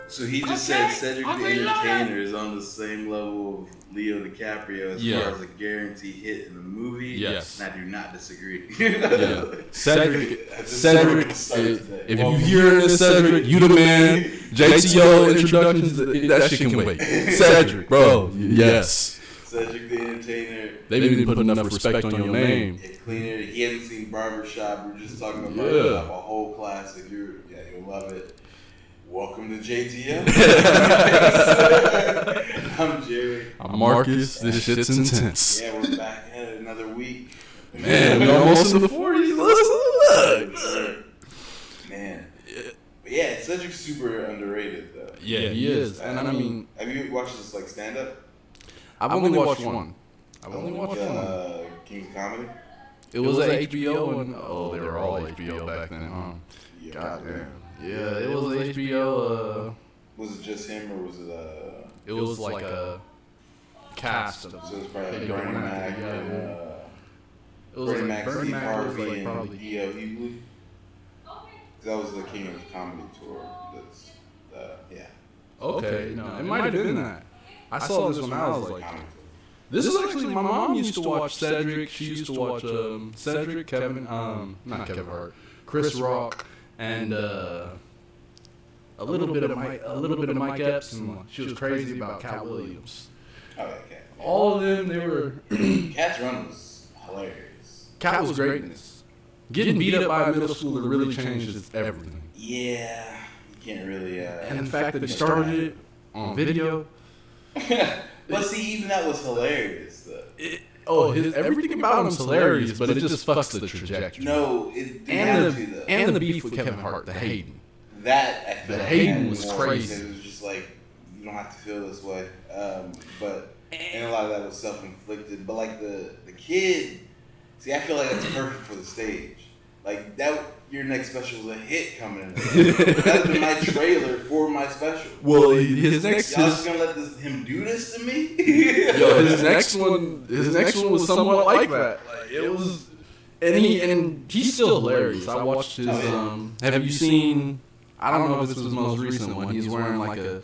So he just said Cedric the Entertainer is on the same level of Leo DiCaprio as far as a guaranteed hit in the movie. Yes. And I do not disagree. Yeah. Cedric, if you hear this, Cedric, you the man. JTO introductions, that shit can wait. Cedric, bro, yes. Cedric the Entertainer. They didn't put enough respect on your name. Cleaner. He hasn't seen Barbershop. We're just talking about Barbershop, a whole classic. You'll love it. Welcome to JTO. I'm Jerry. I'm Marcus. This shit's intense. Yeah, we're back at it another week. Man, we're almost in the 40s. Look. Man. But yeah, Cedric's super underrated, though. Yeah, he is. And I mean, have you watched this like stand up? I've only watched one. King's Comedy? It was at HBO, and they were all HBO back then, huh? Yeah. Goddamn. Yeah, it was HBO. Was it just him, or was it It was like a cast of. So it was probably like Bernie Mac and Bernie Mac, Steve Harvey, and D.L. Hughley. That was the King of Comedy tour. Yeah. Okay, no, it might have been that. I saw this when I was like. This is actually, my mom used to watch Cedric. She used to watch Cedric, not Kevin Hart, Chris Rock, and a little bit of Mike Epps, and she was crazy about Cat Williams. Oh, okay. All of them, they were. Cat's Run was hilarious. Cat was greatness. Getting beat up by a middle schooler really changes everything. Yeah, you can't really. And the fact that he started it on video. But see, even that was hilarious, though. Everything about him's hilarious, but it just fucks the trajectory. No, it didn't and the beef with Kevin Hart, the hating. That I feel hating was crazy. It was just like, you don't have to feel this way. And a lot of that was self-inflicted. But like the kid, see, I feel like that's perfect for the stage. Like that, your next special was a hit coming in. That's been my trailer for my special. Well, his next. Y'all just gonna let him do this to me? Yo, his next one was somewhat like that. Like it was, and he's still hilarious. I watched his. Have you seen? I don't know if this was the most recent one. He's wearing like a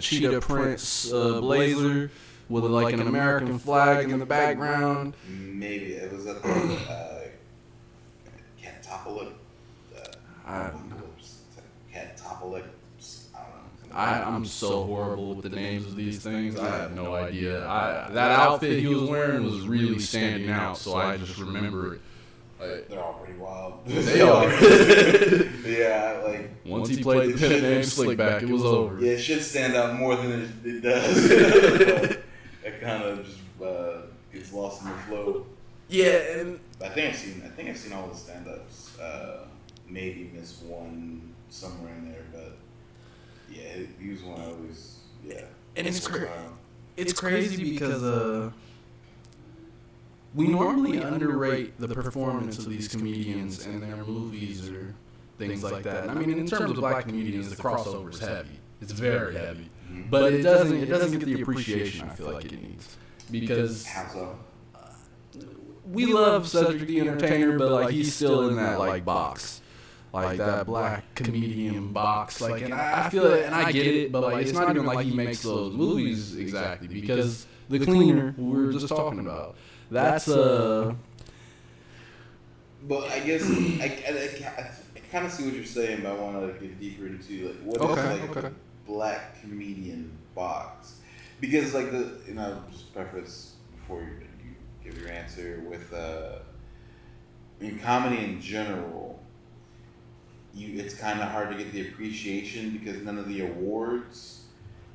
cheetah prince blazer with like an American flag in the background. Maybe it was at the. I'm so horrible with the names of these things. I have no idea. That outfit he was wearing was really standing out, so I just remember it. They're all pretty wild. They are. Yeah, like once he played the pen name Slickback, it was over. Yeah, it should stand out more than it does. It kind of just gets lost in the flow. Yeah, and I think I've seen all the stand-ups. Maybe missed one somewhere in there, but yeah, he was one I always And it's crazy because we normally underrate the performance of these comedians and their movies or things like that. And I mean, in terms of black comedians, the crossover is heavy. It's very heavy, but it doesn't get the appreciation I feel like it needs because. How so? We love Cedric the Entertainer, but like he's still in that like box, like that black comedian box. Like, and I feel it, and I get it, but like it's not even like he makes those movies exactly because the Cleaner we were just talking about. That's But I guess I kind of see what you're saying, but I want to get deeper into like what is a black comedian box, because like just preface before you give your answer with in comedy in general, it's kind of hard to get the appreciation because none of the awards,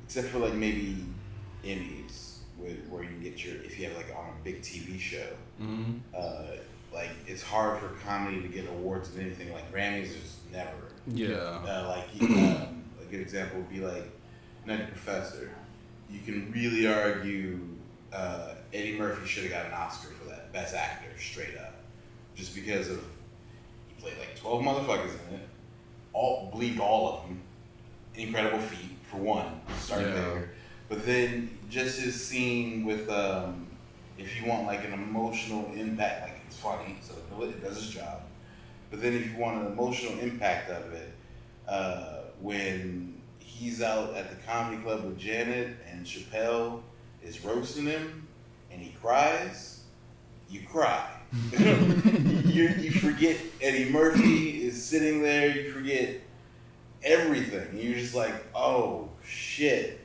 except for like maybe Emmys, where you can get if you have like on a big TV show, like it's hard for comedy to get awards in anything. Like Grammys is never. Yeah. A good example would be like Nutty Professor. You can really argue. Eddie Murphy should have got an Oscar for that, Best Actor, straight up. Just because of, he played like 12 motherfuckers in it, believed all of them, incredible feat, for one, start there. But then just his scene with, if you want like an emotional impact, like it's funny, so it does its job. But then if you want an emotional impact out of it, when he's out at the comedy club with Janet and Chappelle is roasting him and he cries, you cry. You forget Eddie Murphy is sitting there, you forget everything. And you're just like, oh shit,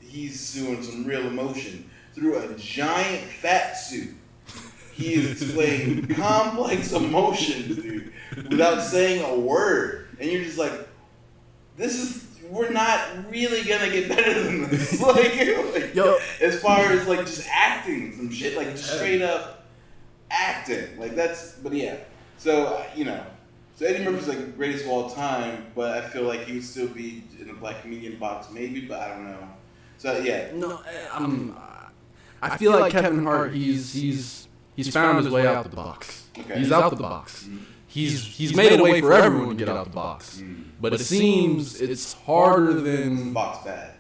he's doing some real emotion. Through a giant fat suit, he is displaying complex emotions, dude, without saying a word. And you're just like, we're not really gonna get better than this. Yo, as far as like just acting some shit, like just straight up acting, like that's. But yeah, so so Eddie Murphy's like the greatest of all time, but I feel like he would still be in the black comedian box, maybe, but I don't know. So yeah, no, I feel like Kevin Hart, he's found his way out the box. Okay. He's out the box. Mm-hmm. He's made a way for everyone to get out the box. Mm-hmm. But it seems it's harder than... Is the box bad?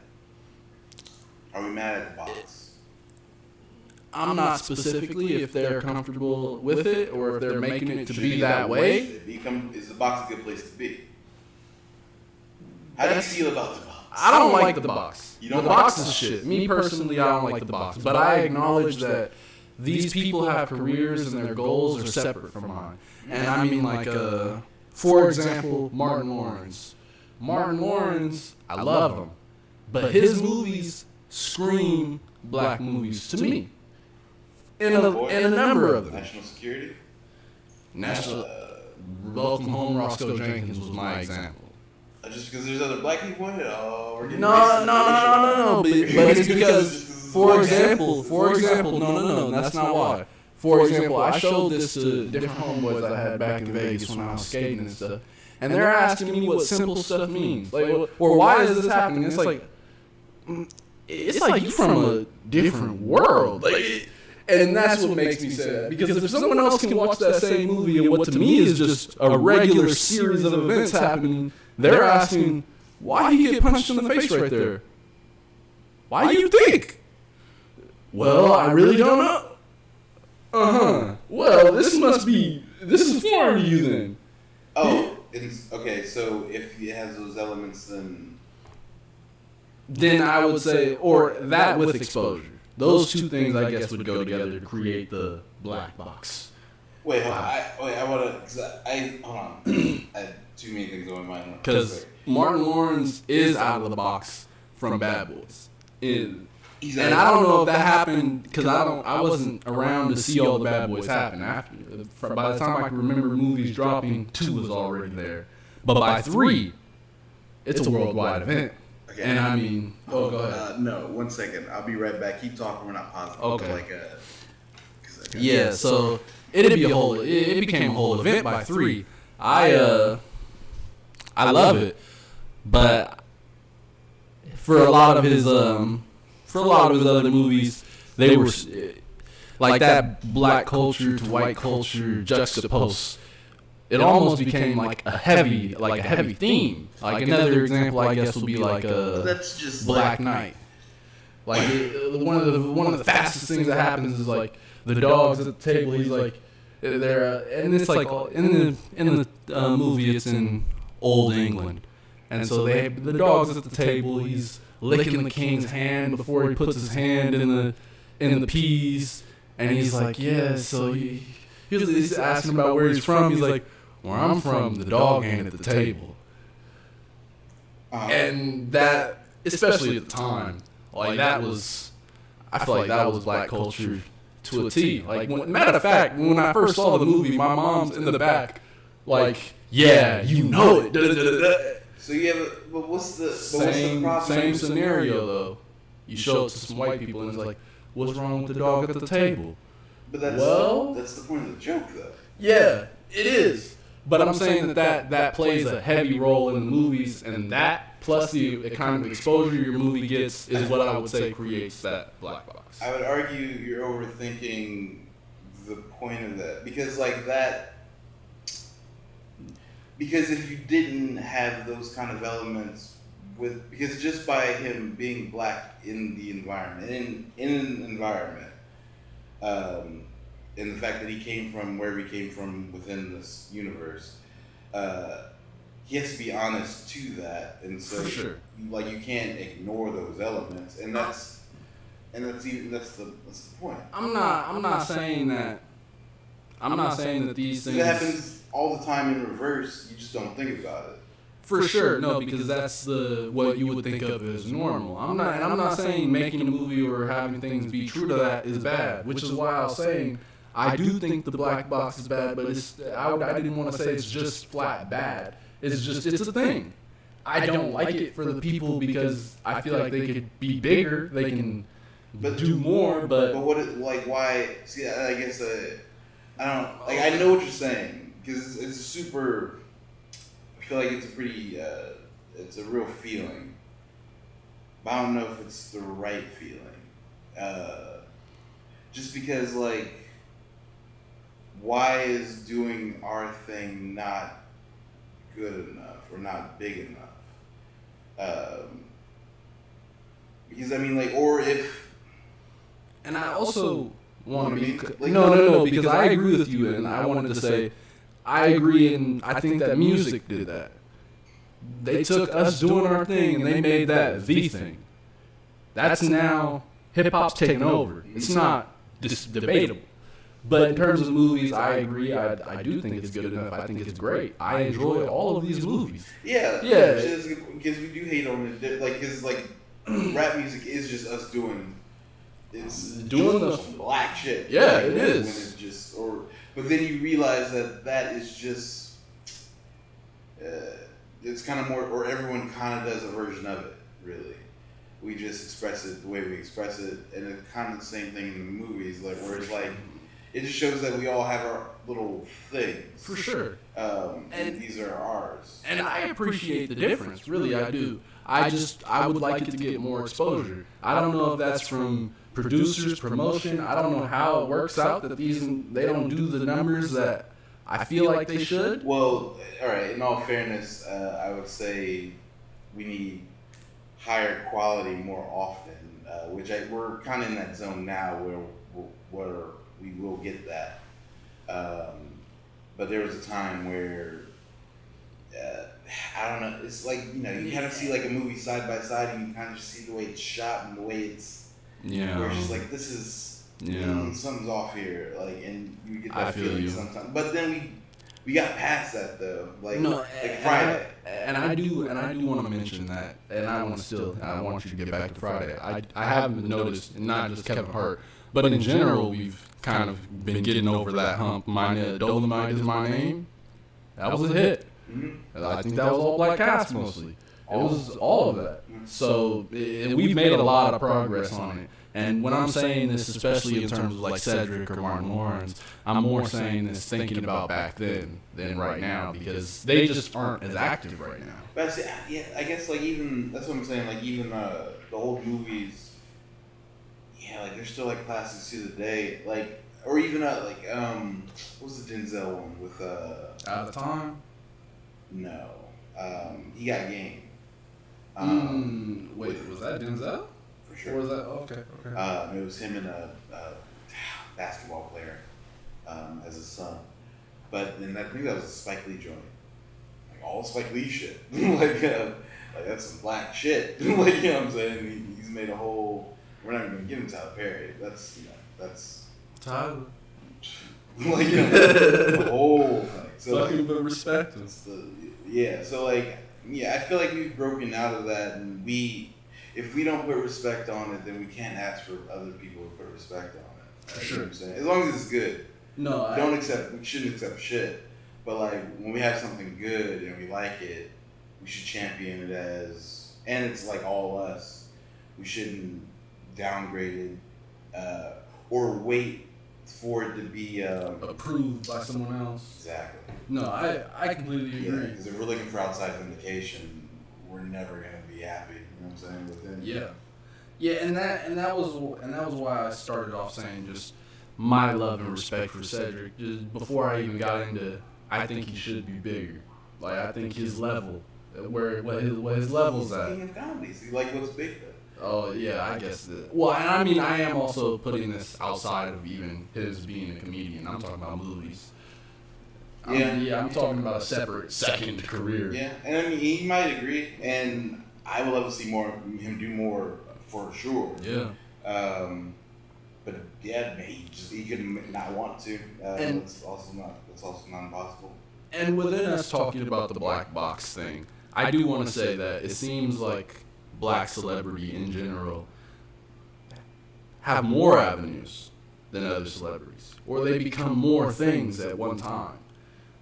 Are we mad at the box? I'm not specifically if they're comfortable with it or if they're making it to be that way. Is the box a good place to be? How do you feel about the box? I don't like the box. You don't the box is shit. Me personally, I don't like the box. But I acknowledge that these people have careers and their goals are separate from mine. And I mean, like, for example, Martin Lawrence. Martin Lawrence, I love him. But his movies scream black movies to me. In a number of them. National Security? Welcome Home, Roscoe Jenkins was my example. Just because there's other black people in it? Oh, we're getting No. But it's because, for example, no, that's not why. For example, I showed this to different homeboys I had back in Vegas when I was skating and stuff, and they're asking me what simple stuff means, like, or why is this happening? It's like you from a different world, like, and that's what makes me say that. Because if someone else can watch that same movie and what to me is just a regular series of events happening, they're asking, why do you get punched in the face right there? Why do you think? Well, I really don't know. Well, this is foreign to you then. Oh, okay, so if it has those elements, then I would say, or that with exposure. Those two things, I guess, would go together to create the black box. Wait, hold on. I want to, hold on. I had too many things on my mind. Because Martin Lawrence is out of the box from Bad Boys. And I don't know if that happened because I wasn't around to see all the Bad Boys happen after. By the time I can remember movies dropping, 2 was already there. But by 3, it's a worldwide event. Okay. And I mean, go ahead. No, 1 second. I'll be right back. Keep talking. We're not pausing. Okay. So it became a whole event by 3. I love it, but for a lot of his other movies, they were like that black culture to white culture juxtaposed. It almost became like a heavy theme. Like another example, I guess, would be like that's just Black Knight. Like one of the fastest things that happens is like the dogs at the table. He's like, they're and it's like in the movie, it's in Old England, and so the dogs at the table. He's licking the king's hand before he puts his hand in the peas, and he's like, yeah. So he's asking about where he's from. He's like, where I'm from, the dog ain't at the table. And that, especially at the time, like that was, I feel like that was black culture to a T. Like, matter of fact, when I first saw the movie, my mom's in the back, like, yeah, you know it. So but what's the problem? Same scenario though. You show it to some white people and it's like, what's wrong with the dog at the table? But that's the point of the joke though. Yeah, it is. But I'm saying that plays a heavy role in the movies, and that plus the kind of exposure your movie gets is what I would say creates that black box. I would argue you're overthinking the point of that because because if you didn't have those kind of elements because just by him being black in the environment, in an environment, and the fact that he came from wherever he came from within this universe, he has to be honest to that, and so For sure. like you can't ignore those elements, and that's the point. I'm not saying that. I'm not saying that these things. It happens all the time in reverse. You just don't think about it. For sure, no, because that's what you would think of as normal. I'm not saying making a movie or having things be true to that is bad, which is why I was saying I do think the black box is bad, but I didn't want to say it's just flat bad. It's a thing. I don't like it for the people because I feel like they could be bigger, they can do more, but what why? See, I guess I don't like. I know what you're saying because it's super. I feel like it's a pretty. It's a real feeling, but I don't know if it's the right feeling. Just because, like, why is doing our thing not good enough or not big enough? Because I mean, like, or if. And I also want to be like, no, because I agree with you, and I wanted to say I agree, and I think that music did that. They took us doing our thing, and they made that the thing. That's now hip hop's taken over. It's not debatable. But in terms of movies, I agree. I do think it's good enough. I think it's great. I enjoy all of these movies. Yeah. Because we do hate on it, like, because like rap music is just us doing. It's doing the black shit. Yeah, like, it is. When it's just, but then you realize that is just, it's kind of more, or everyone kind of does a version of it. Really, we just express it the way we express it, and it's kind of the same thing in the movies, like where it's like, it just shows that we all have our little things. For sure. And these are ours. And I appreciate the difference. Really, I do. I would like it to get more exposure. I don't know if that's from producers, promotion. I don't know how it works out that they don't do the numbers that I feel like they should. Well, all right. In all fairness, I would say we need higher quality more often, which we're kind of in that zone now where we will get that. But there was a time where I don't know. It's like, you kind of see like a movie side by side, and you kind of just see the way it's shot and the way it's. Yeah. Where it's just like, this is. Something's off here, like, and you get that feeling sometimes. But then we got past that though, like Friday. And I do want to mention that, and I want you to get back to Friday. I haven't noticed, and not just Kevin Hart, but in general, we've kind of been getting over that hump. Dolomite is my name. That was a hit. Mm-hmm. I think that was all black cast mostly. It was all of that. So we've made a lot of progress on it. And when I'm saying this, especially in terms of like Cedric or Martin Lawrence, I'm more saying this thinking about back then than right now, because they just aren't as active right now. But I guess like even that's what I'm saying. Like even the old movies, like they're still like classics to the day. Like, or even what was the Denzel one with Out of Time? No, he got game. Wait, was that Denzel? For sure. Or was that okay? It was him and a basketball player as his son. But then I think that was a Spike Lee joint, like all Spike Lee shit. like that's some black shit. Like, you know what I'm saying? He's made a whole. We're not even gonna give him Tyler Perry. That's Tyler. Like, the whole thing. So fucking but respect him. So I feel like we've broken out of that, and if we don't put respect on it, then we can't ask for other people to put respect on it. For sure. You know what I'm saying? As long as it's good. No, we shouldn't accept shit. But like when we have something good and we like it, we should champion it and it's like all us. We shouldn't downgrade it or wait for it to be approved by someone else. Exactly. No, I completely agree. Because if we're looking for outside vindication, we're never gonna be happy. You know what I'm saying? Within. Yeah, and that was why I started off saying just my love and respect for Cedric. Just before I even got into, I think he should be bigger. Like, I think his level, what his level's at. King of comedy. See, like, what's big though? Oh yeah, I guess that. Well, and I mean, I am also putting this outside of even his being a comedian. I'm talking about movies. I'm talking about a separate second career. Yeah, and I mean he might agree, and I would love to see him do more for sure. Yeah. But yeah, he could not want to. And that's also not impossible. And within us talking about the black box thing, I do want to say that it seems like black celebrity in general have more avenues than other celebrities, or they become more things at one time.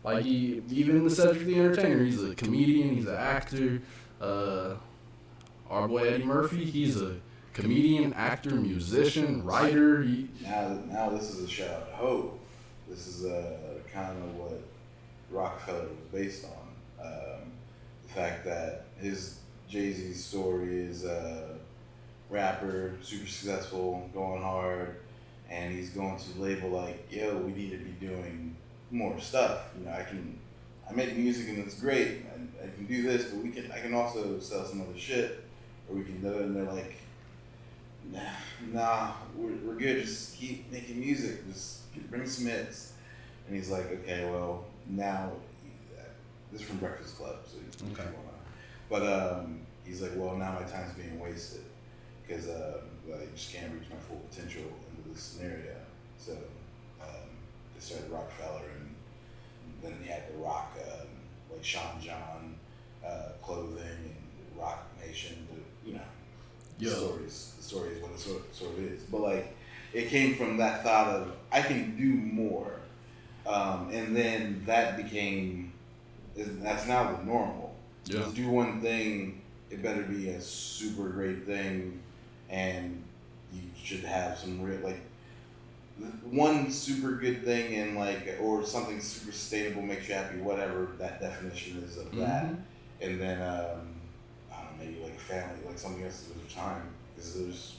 Like even in the Cedric the Entertainer, he's a comedian, he's an actor. Our boy Eddie Murphy, he's a comedian, actor, musician, writer. Now this is a shout out to Hope. This is kind of what Rockefeller was based on. The fact that his Jay-Z's story is rapper, super successful, going hard, and he's going to label like, yo, we need to be doing more stuff. I make music and it's great. I can do this, but I can also sell some other shit, or we can do it. And they're like, nah, we're good. Just keep making music. Just bring some hits. And he's like, okay, well, now, this is from Breakfast Club, so okay. But he's like, well, now my time's being wasted because I just can't reach my full potential into this scenario. So they started Rockefeller, and then he had the Rock, like Sean John clothing and Rock Nation, the story is what it sort of is. But like, it came from that thought of, I can do more. And then that that's now the normal. Yeah. Let's do one thing, it better be a super great thing, and you should have some real, like, one super good thing and or something super sustainable makes you happy, whatever that definition is of that. And then, I don't know, maybe like a family, like something else to do with time, because there's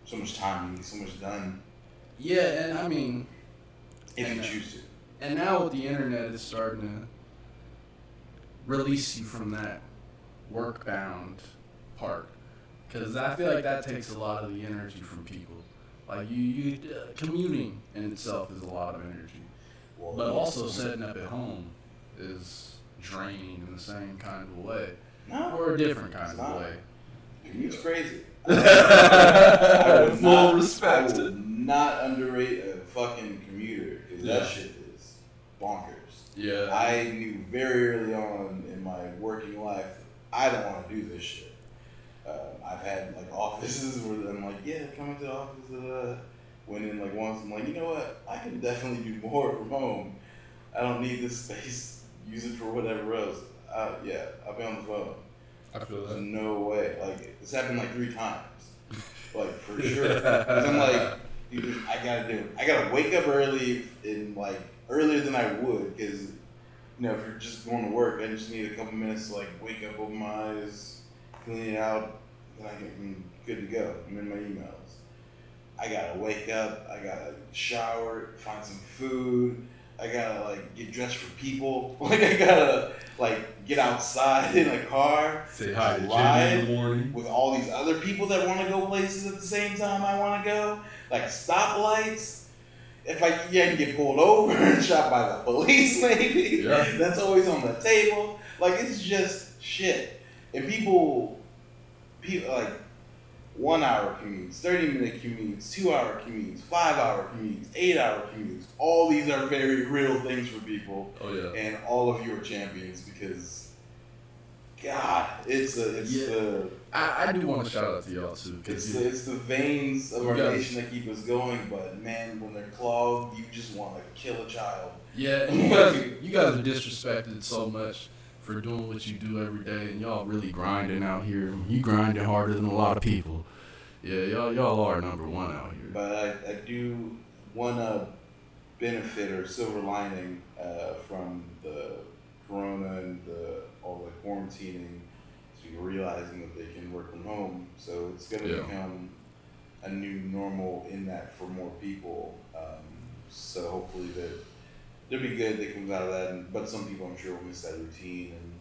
so much time, you get so much done. Yeah, and I mean, if you choose to. And now with the internet, it's starting to release you from that work-bound part, because I feel like that takes a lot of the energy from people. Like you commuting in itself is a lot of energy, but also setting up at home is draining in the same kind of way, or a different kind of way. Commute's crazy. Full respect. I would not underrate a fucking commuter, because that shit is bonkers. Yeah. I knew very early on in my working life, I don't want to do this shit. I've had like offices where I'm like, yeah, come into the office. Went in like once. I'm like, you know what? I can definitely do more from home. I don't need this space. Use it for whatever else. Yeah, I'll be on the phone. I feel that. There's no way. Like, it's happened like 3 times. Like, for sure. Because I'm like, dude, I gotta do it. I gotta wake up early earlier than I would, because, if you're just going to work, I just need a couple minutes to wake up, open my eyes, clean it out, and I'm good to go. I'm in my emails. I gotta wake up, I gotta shower, find some food, I gotta get dressed for people. I gotta get outside in a car, say hi to Jimmy in the morning with all these other people that want to go places at the same time I want to go, like stoplights. If I can get pulled over and shot by the police, maybe. Yeah. That's always on the table. It's just shit. And people 1 hour commutes, 30-minute commutes, 2-hour commutes, 5-hour commutes, 8-hour commutes. All these are very real things for people. Oh yeah. And all of you are champions, because God, I do want to shout out to y'all too. It's the veins of our nation that keep us going, but man, when they're clogged, you just want to kill a child. Yeah, you guys are disrespected so much for doing what you do every day, and y'all really grinding out here. You grinding harder than a lot of people. Yeah, y'all are number one out here. But I do want to benefit or silver lining from the corona and all the quarantining, so you're realizing that they can work from home. So it's going to become a new normal in that for more people. So hopefully it'll be good that comes out of that. But some people, I'm sure, will miss that routine. And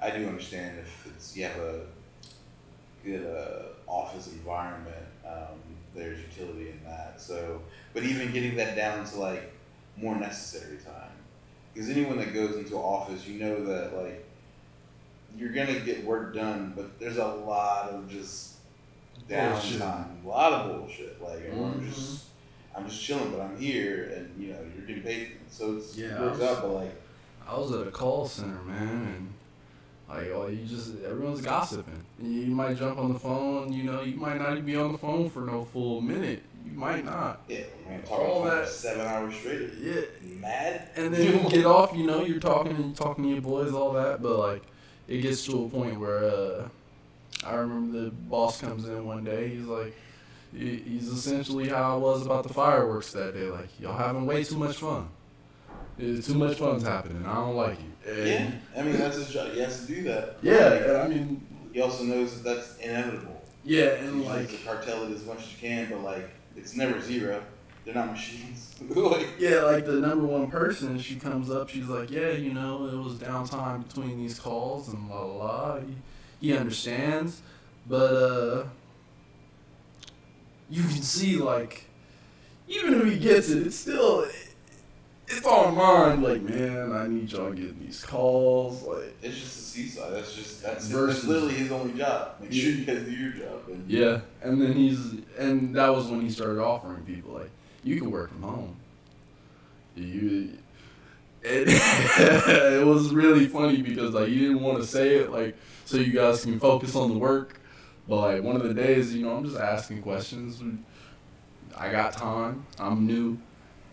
I do understand if you have a good office environment, there's utility in that. So, but even getting that down to more necessary time. because anyone that goes into an office, you know that like you're gonna get work done, but there's a lot of just downtime, a lot of bullshit. Like I'm just chilling, but I'm here, and you know you're getting paid, so it works out. But like I was at a call center, man, and like, everyone's gossiping. You might jump on the phone, you know, you might not even be on the phone for no full minute. You might not. Yeah, man, talking for 7 hours straight. Yeah. Mad? And then you get off, you know, you're talking to your boys, all that, but like, it gets to a point where, I remember the boss comes in one day, he's like, he's essentially how I was about the fireworks that day, like, y'all having way too much fun. Too much fun's happening. I don't like it. And yeah, I mean that's his job. He has to do that. Yeah, like, I mean, he also knows that that's inevitable. Yeah, and you like to cartel it as much as you can, but like it's never zero. They're not machines. Like, yeah, like the number one person, she comes up, she's like, yeah, you know, it was downtime between these calls and la la la. He understands, but you can see like, even if he gets it, it's still. It's on mind, like, man, I need y'all getting these calls, like. It's just a seaside. That's literally his only job. Make sure you guys do your job. And yeah, and then that was when he started offering people like, you can work from home. It was really funny because like he didn't want to say it like so you guys can focus on the work, but like one of the days, you know, I'm just asking questions. I got time. I'm new.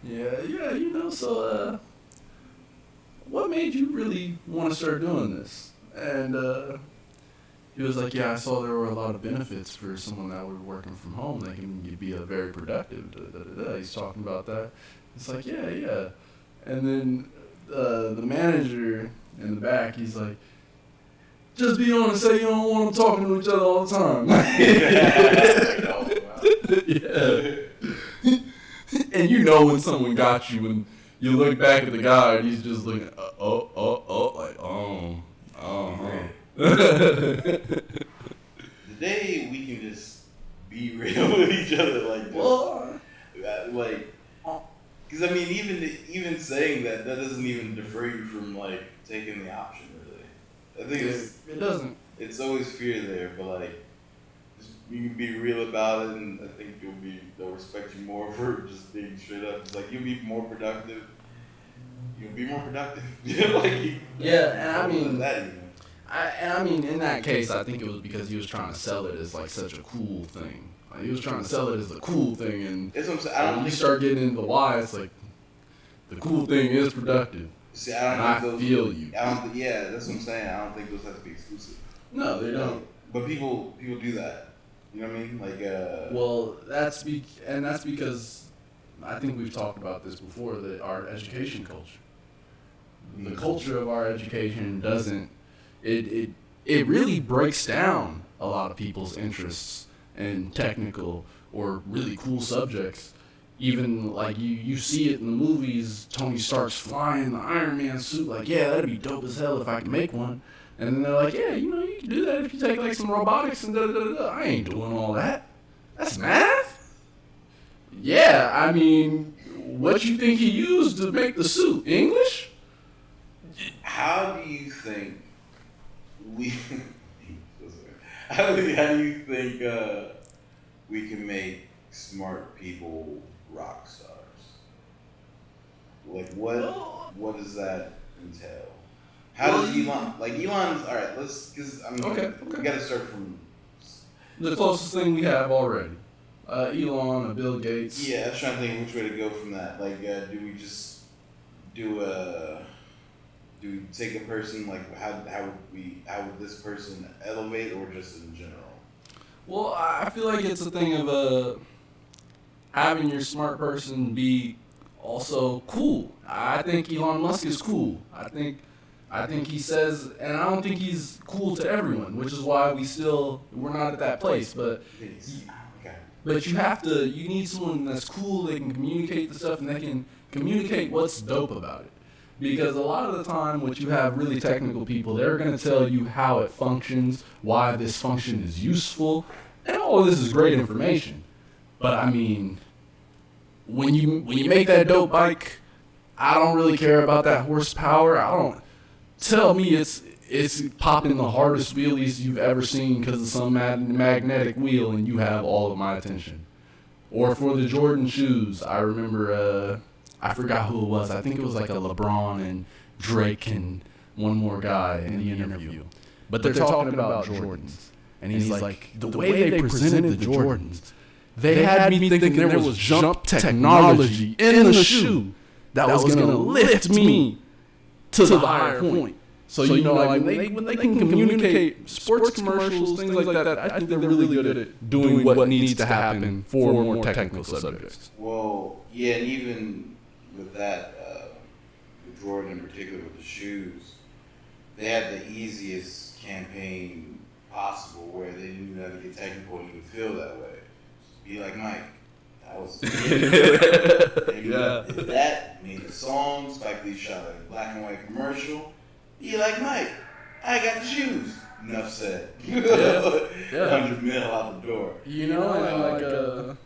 Yeah, you know, so, what made you really want to start doing this? And, he was like, yeah, I saw there were a lot of benefits for someone that were working from home. They can be very productive. He's talking about that. It's like, yeah. And then, the manager in the back, he's like, just be honest, say you don't want them talking to each other all the time. Yeah. And you know when someone got you and you look back at the guy and he's just looking, like, Today we can just be real with each other, like, because I mean, even saying that doesn't even defer you from like taking the option, really. I think it doesn't. It's always fear there, but like. You can be real about it, and I think they'll respect you more for just being straight up. It's like you'll be more productive. You'll be more productive. And I mean, that even. I mean, in that case, I think it was because he was trying to sell it as like such a cool thing. Like, he was trying to sell it as a cool thing, and that's what I'm saying. When you start getting into the why, it's like the cool thing is productive. See, I feel you. Yeah, that's what I'm saying. I don't think those have to be exclusive. No, they don't. But people do that. You know what I mean? Like, well, that's because I think we've talked about this before. That our education culture, the culture of our education doesn't. It really breaks down a lot of people's interests in technical or really cool subjects. Even like you see it in the movies. Tony Stark's flying the Iron Man suit. Like, yeah, that'd be dope as hell if I could make one. And then they're like, yeah, you know, you can do that if you take like some robotics and da-da-da-da. I ain't doing all that. That's math? Yeah, I mean, what you think he used to make the suit? English? How do you think how do you think we can make smart people rock stars? Like, what does that entail? How does Elon, Elon's, all right, because, I mean, we got to start from the closest thing we have already. Elon, Bill Gates. Yeah, I was trying to think which way to go from that. Like, do we just do we take a person, like, how would this person elevate, or just in general? Well, I feel like it's a thing of having your smart person be also cool. I think Elon Musk is cool. I think he says, and I don't think he's cool to everyone, which is why we're not at that place. But you need someone that's cool, they can communicate the stuff, and they can communicate what's dope about it. Because a lot of the time, what you have really technical people, they're going to tell you how it functions, why this function is useful, and all of this is great information. But I mean, when you make that dope bike, I don't really care about that horsepower. I don't. Tell me it's popping the hardest wheelies you've ever seen because of some magnetic wheel, and you have all of my attention. Or for the Jordan shoes, I remember, I forgot who it was. I think it was like a LeBron and Drake and one more guy in the interview. But they're talking about Jordans. And he's like, the way they presented the Jordans, they had me thinking there was jump technology in the shoe that was going to lift me to the higher point. So you know, like when they can communicate sports commercials, things like that, I think they're really good at doing what needs to happen for more technical subjects. Well, yeah, and even with that, with Jordan in particular with the shoes, they had the easiest campaign possible where they didn't even have to get technical and you could feel that way. Just be like Mike. That was if that made a song, Spike Lee shot a black and white commercial. Be like Mike, I got the shoes. Enough said. 100 mil out the door. You know, and like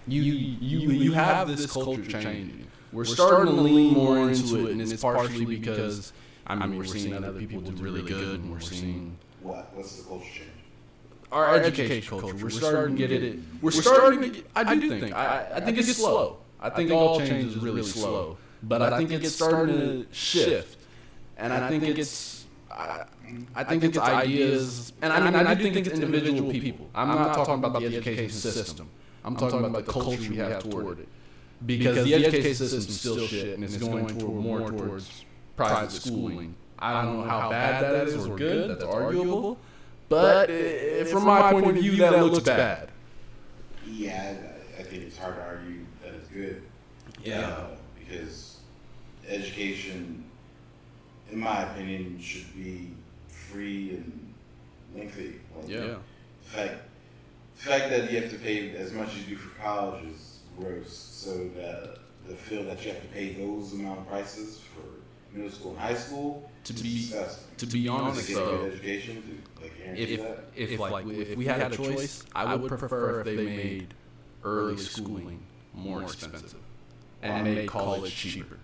you have this culture changing. We're starting to lean more into it, and it's partially because we're seeing other people do really good, and we're seeing what's the culture change? Our education culture. We're starting to get it. We're starting to get, I do think. I think it's slow. I think all change is really slow, but I think it's starting to shift. And I think it's ideas, and I do think it's individual people. I'm not talking about the education system. I'm talking about the culture we have toward it. Because the education system's still shit, and it's going more towards private schooling. I don't know how bad that is or good. That's arguable. But from my point of view, that looks bad. Yeah, I think it's hard to argue that it's good. Yeah. Because education, in my opinion, should be free and lengthy. Like, yeah. The fact that you have to pay as much as you do for college is gross. So the feel that you have to pay those amount of prices for middle school and high school to be honest though, education to like if we had a choice, I would prefer if they made early schooling more expensive and made college cheaper.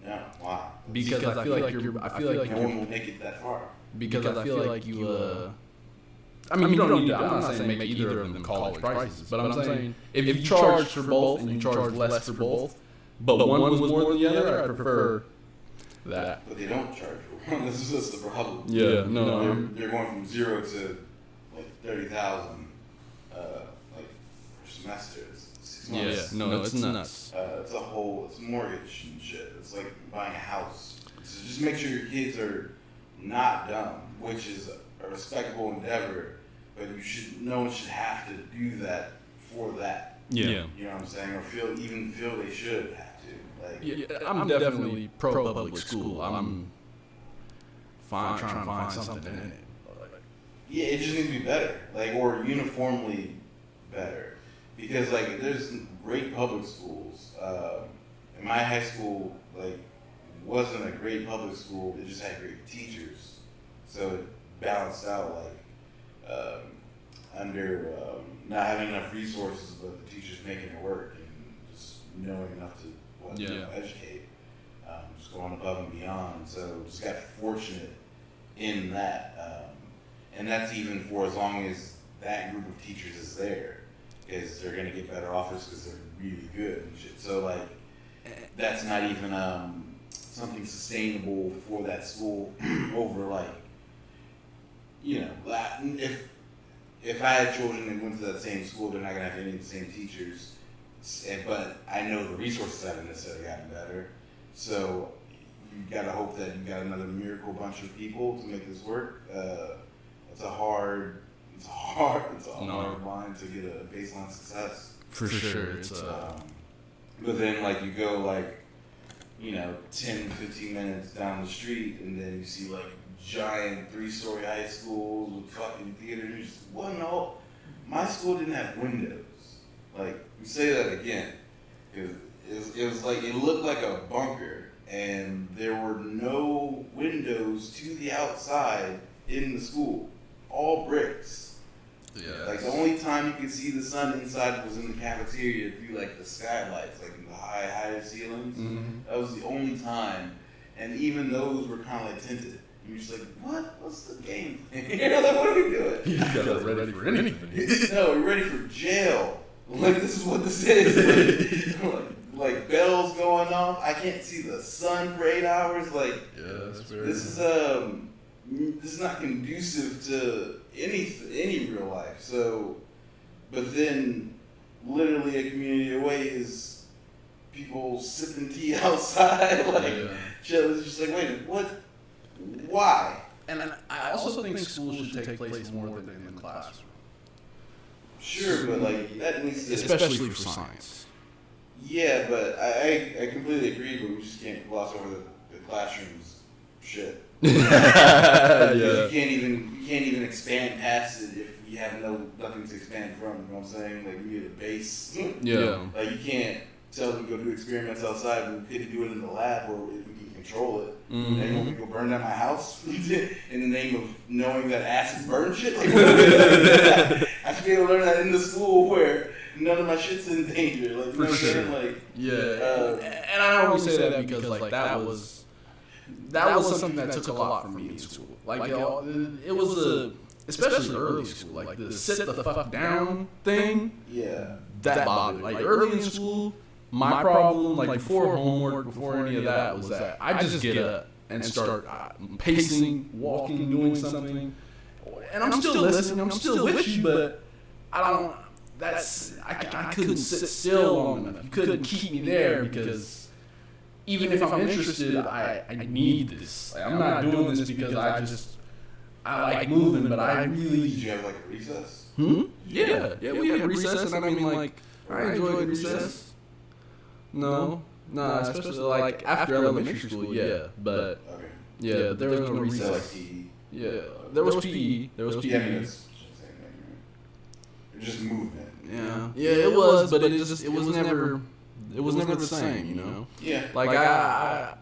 Yeah, wow. Because I feel like no one will make it that far. Because I feel like you I mean, you don't need to, I'm not saying make either of them college prices, but I'm saying if you charge for both and you charge less for both, but one was more than the other, I prefer that. But they don't charge for one. This is the problem. Yeah, no. They're going from 0 to like 30,000 like per semester. It's 6 months. Yeah, no, it's nuts. It's it's mortgage and shit. It's like buying a house. So just make sure your kids are not dumb, which is a respectable endeavor, but no one should have to do that for that. Yeah. You know what I'm saying? Or feel they should have to. Like, yeah, I'm definitely pro public school. I'm trying to find something in it. Yeah, it just needs to be better, like, or uniformly better, because like there's great public schools. In my high school, like, wasn't a great public school. It just had great teachers, so it balanced out, like, under not having enough resources, but the teachers making it work and just knowing enough to educate, just going above and beyond. So just got fortunate in that, and that's even for as long as that group of teachers is there, because they're gonna get better offers because they're really good and shit. So like, that's not even something sustainable for that school over, like, you know, if I had children that went to that same school, they're not gonna have any of the same teachers. But I know the resources haven't necessarily gotten better. So you gotta hope that you got another miracle bunch of people to make this work. It's a hard line to get a baseline success. For sure. But then, like, you go, like, you know, 10, 15 minutes down the street, and then you see, like, giant 3-story high schools with fucking theaters. Well, no, my school didn't have windows. Like, you say that again, because it was like, it looked like a bunker, and there were no windows to the outside in the school. All bricks. Yeah. Like, the only time time you could see the sun inside was in the cafeteria through like the skylights, like in the higher ceilings. Mm-hmm. That was the only time, and even those were kind of like tinted. You're just like, what? What's the game? Like, what are we doing? You guys are ready for anything. No, we're ready for jail. Like, this is what this is. Like bells going off. I can't see the sun for 8 hours. Like, yeah, that's very this is not conducive to any real life. So, but then, literally a community away is people sipping tea outside. Like, chill. It's just like, wait a minute, what? Why? And I also think school should take place more than in the classroom. Sure, but like that needs to, especially for science. Yeah, but I completely agree, but we just can't gloss over the classroom's shit. Yeah. You can't even expand past it if you have nothing to expand from. You know what I'm saying? Like, you need a base. Yeah. Like, you can't tell them to go do experiments outside when we could do it in the lab where we can control it. Mm-hmm. They want me to go burn down my house in the name of knowing that acid burns shit. I should be able to learn that in the school where none of my shit's in danger. Like, for sure. Like, and I only say that because like that was something that took a lot from me in school. Like, it was especially early school, like the sit the fuck down thing. Yeah. That bothered. Like, early in school, my problem, like before homework, before any of that, was that I just get up and start pacing, walking, doing something, and I'm still listening. I'm still with you, but I don't. I couldn't sit still long enough. You couldn't keep me there because even if I'm interested, I need this. Like, I'm not doing this because I like moving, but I really. Did you have like a recess? Yeah, we had recess, and I mean, like, I enjoyed recess. No, especially like after elementary school, yeah, but okay. Yeah, there was no recess. Yeah, there was PE. Yeah, I mean, it's just movement. Yeah, it was, but it was never the same, you know. Yeah, like I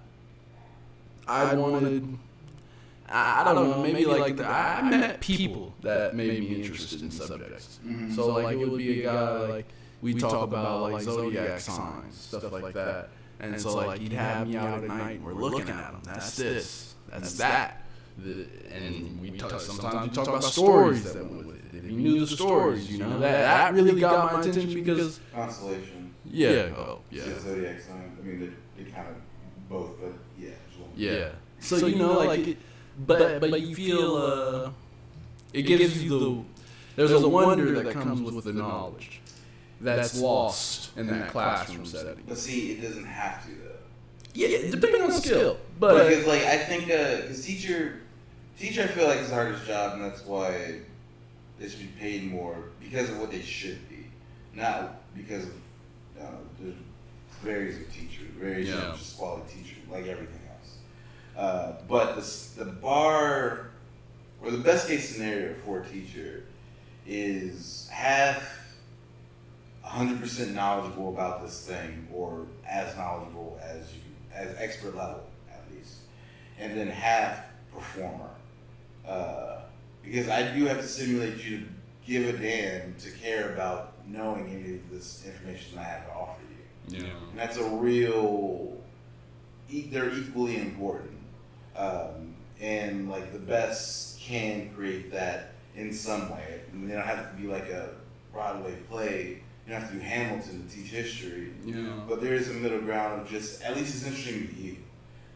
wanted. I don't know, maybe like I met people that made me interested in subjects. Mm-hmm. So like it would be a guy like. We talk about like zodiac signs, stuff like that, and so like he'd have me out at night and we're looking at them. That's this, that's that, and we sometimes we talk about stories that went with it. If you knew the stories, you know that really got my attention because constellation. Yeah, zodiac sign. I mean, they kind of both, but yeah. Yeah. So you know, like, but you feel it gives you there's a wonder that comes with the knowledge. That's lost in that classroom setting. But see, it doesn't have to though. Yeah, depending on skill. But because like I think, because teacher I feel like is the hardest job, and that's why they should be paid more because of what they should be, not because of there's varies of teachers, just quality teachers, like everything else. But the bar, or the best case scenario for a teacher, is have 100% knowledgeable about this thing, or as knowledgeable as expert level at least, and then have performer. Because I do have to simulate you to give a damn to care about knowing any of this information I have to offer you. Yeah. And that's a real. They're equally important, and like the best can create that in some way. And they don't have to be like a Broadway play. You don't have to do Hamilton to teach history. Yeah. But there is a middle ground of just, at least it's interesting to you.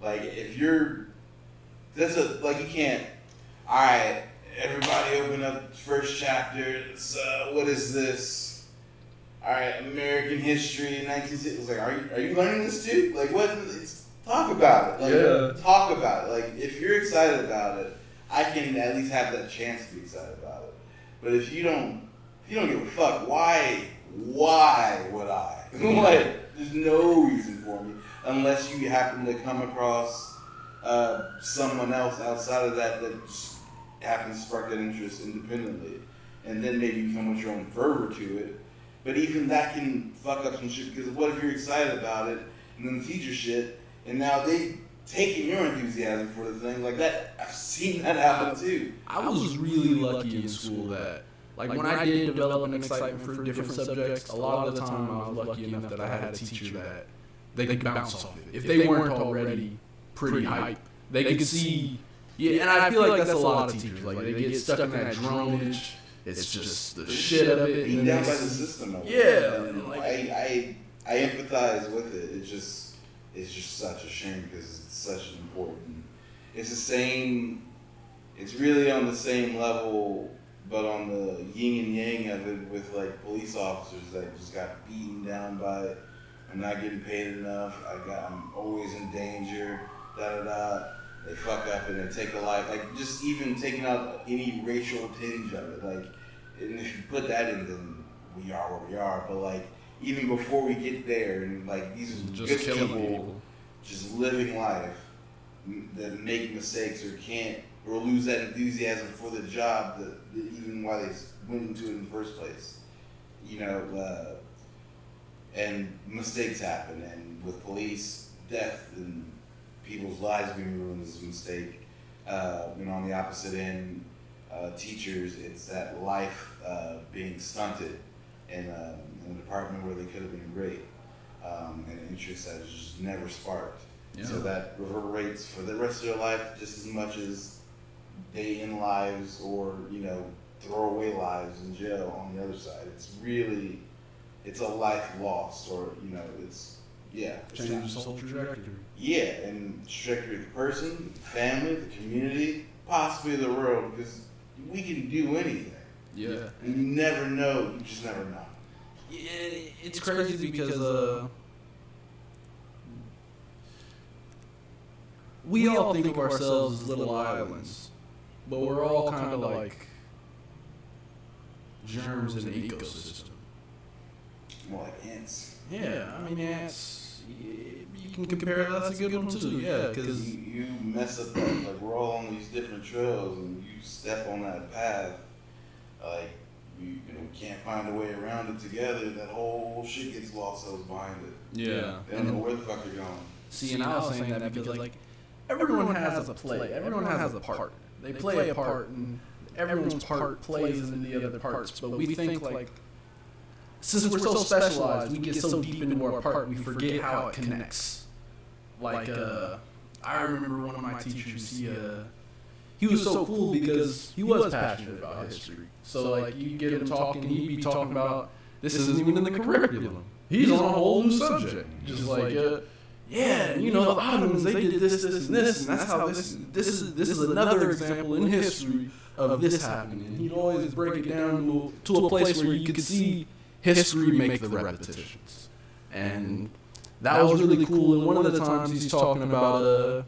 Like, if you're, you can't, all right, everybody open up the first chapter. So, what is this? All right, American history, 1960s. It's like, are you learning this too? Like, what? Talk about it. Like, talk about it. Like, if you're excited about it, I can at least have that chance to be excited about it. But if you don't give a fuck, why would I? Like, there's no reason for me unless you happen to come across someone else outside of that just happens to spark that interest independently, and then maybe you come with your own fervor to it. But even that can fuck up some shit, because what if you're excited about it and then the teacher shit, and now they taking your enthusiasm for the thing like that? I've seen that happen too. I was really lucky in school that like when I did develop an excitement for different subjects, a lot of the time I was lucky enough that I had a teacher that they could bounce off it. If they weren't already pretty hype, they could see. Yeah, and I feel like that's a lot of teachers. Like they get stuck in that dronage. It's just the shit of it. Being down by the system. Yeah, and like, I empathize with it. It's just such a shame because it's such an important. It's the same. It's really on the same level, but on the yin and yang of it, with like police officers that just got beaten down by it. I'm not getting paid enough. I'm always in danger. Da da da. They fuck up and they take a life. Like just even taking out any racial tinge of it. Like, and if you put that in, then we are where we are. But like even before we get there, and like these are just good people, just living life that make mistakes or can't or lose that enthusiasm for the job that even why they went into it in the first place. You know, and mistakes happen, and with police, death and people's lives being ruined is a mistake. On the opposite end, teachers, it's that life being stunted in a department where they could have been great, and an interest that is just never sparked. Yeah. So that reverberates for the rest of their life just as much as day-in lives or, throwaway lives in jail on the other side. It's a life lost, or, changes the whole trajectory. Yeah, and trajectory of the person, family, the community, possibly the world, because we can do anything. Yeah. And you never know, you just never know. Yeah, it's crazy because we all think of ourselves as little islands, but we're all kind of like germs in the ecosystem. More like ants. Yeah, I mean ants. You can compare that. That's a good one too. Yeah, because you mess up that. Like we're all on these different trails, and you step on that path. Like we can't find a way around it together. That whole shit gets lost. That was behind it. Yeah. They don't know where the fuck you're going. See, and I was saying that because like everyone has a play. Everyone has a part. They play a part, and everyone's part plays into the other parts. But we think like, since we're so specialized, we get so deep into our part, we forget how it connects. Like, I remember one of my teachers, he was so cool because he was passionate about history. So, like, you get him talking, he'd be talking about, this isn't even in the curriculum. He's on a whole new subject. Just like, yeah, the Ottomans, they did this, and this, and that's how this is another example in history of this happening. And he'd always break it down to a place where you could see history make the repetitions. And that was really cool. And one of the times he's talking about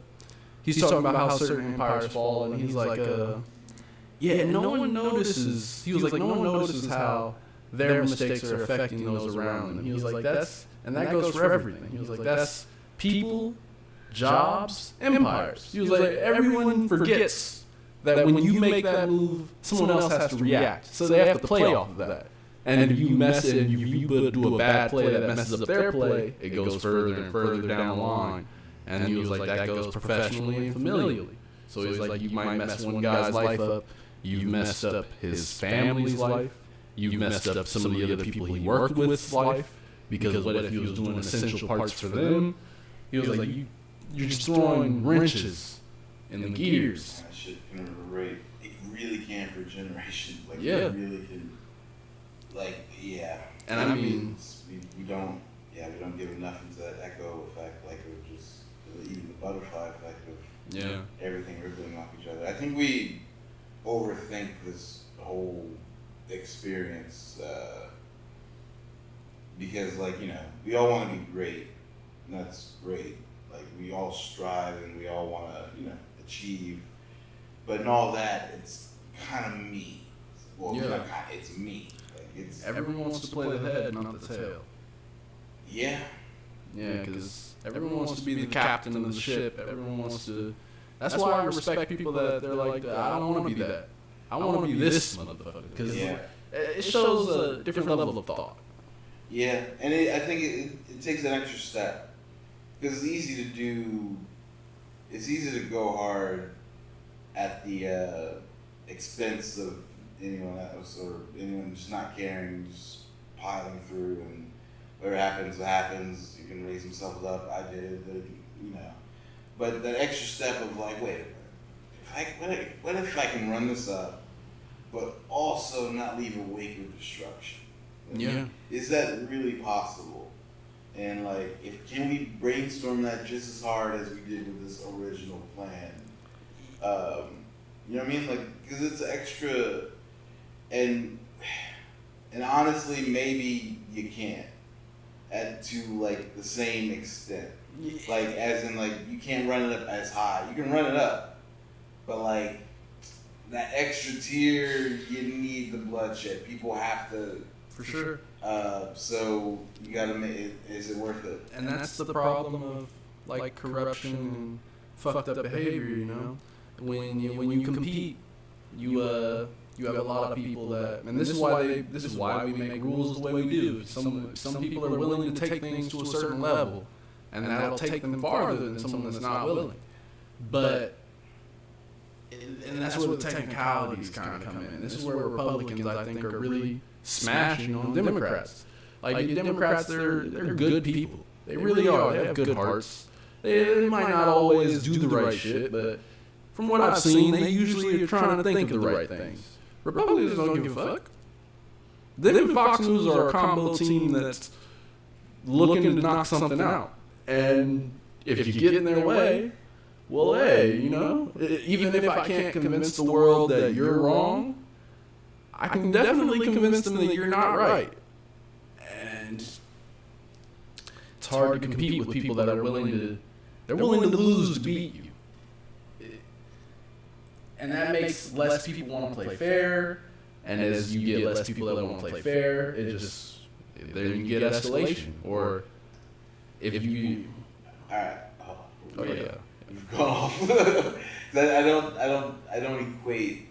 how certain empires fall, and he's like, no one notices. He was like, no one notices how their mistakes are affecting those around them. He was like, that goes for everything. He was like, that's people, jobs, empires. He was like, everyone forgets that when you make that move, someone else has to react. So they have to play off of that. And if you do a bad play that messes up their play, it goes further and further down the line. And he was like, that goes professionally and familially. So he's like, you might mess one guy's life up, you've messed up his family's life, you've messed up some of the other people he worked with's life, because what if he was doing essential parts for them? He was like, you're just throwing wrenches in the gears. That shit can reverberate. It really can for generations. Like, yeah. It really can. Like, yeah. And I mean, we don't give enough into that echo effect, like of just even the butterfly effect of everything rippling off each other. I think we overthink this whole experience because, like, we all want to be great, and that's great. Like, we all strive and we all want to, achieve, but in all that, it's kind of me. Well, it's me. Everyone wants to play the head, not the tail. Yeah. Yeah, because everyone wants to be the captain of the ship. Everyone wants to. That's why I respect people that they're like, I don't want to be that. I want to be this motherfucker. Because it shows a different level of thought. Yeah, and I think it takes an extra step. Because it's easy to do. It's easy to go hard at the expense of anyone else or anyone just not caring, just piling through, and whatever happens, what happens. You can raise themselves up. I did it, you know. But that extra step of like, wait a minute, what if I can run this up, but also not leave a wake of destruction? Yeah. Is that really possible? And like, can we brainstorm that just as hard as we did with this original plan? You know what I mean? Like, because it's extra, and honestly, maybe you can't to like the same extent. Like, as in, like, you can't run it up as high. You can run it up, but like that extra tier, you need the bloodshed. People have to. For sure. So you gotta make it. Is it worth it? And that's the problem of like corruption and fucked up behavior. You know, when you compete, you have a lot of people that, and this is why we make rules the way we do. Some people are willing to take things to a certain level, and that'll take them farther than someone that's not willing. But and that's where the technicalities kind of come in. This is where Republicans, I think, are really smashing on Democrats. Like, Democrats, they're good people. They really are. They have good hearts. They might not always do the right shit, but from what I've seen, they usually are trying to think of the right things. Republicans don't give a fuck. Them and Fox News are a combo team that's looking to knock something out. And if you get in their way, well, hey, you know, even if I can't convince the world that you're wrong, I can definitely convince them that you're not right. And it's hard to compete with people that are willing to lose to beat you. And that makes less people want to play fair. And as you get less people that want to play fair, then you get escalation. Or if you... All right. Oh, yeah. You've gone off. I don't equate.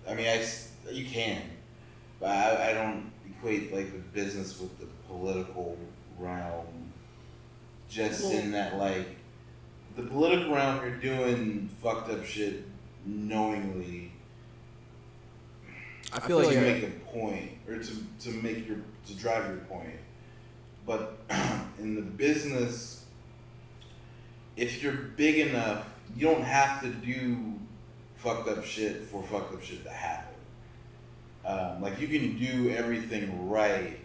I mean, you can, but I don't equate like the business with the political realm. Just in that, like, the political realm, you're doing fucked up shit knowingly. I feel like to make a point or to drive your point, but in the business. If you're big enough, you don't have to do fucked up shit for fucked up shit to happen. Like, you can do everything right,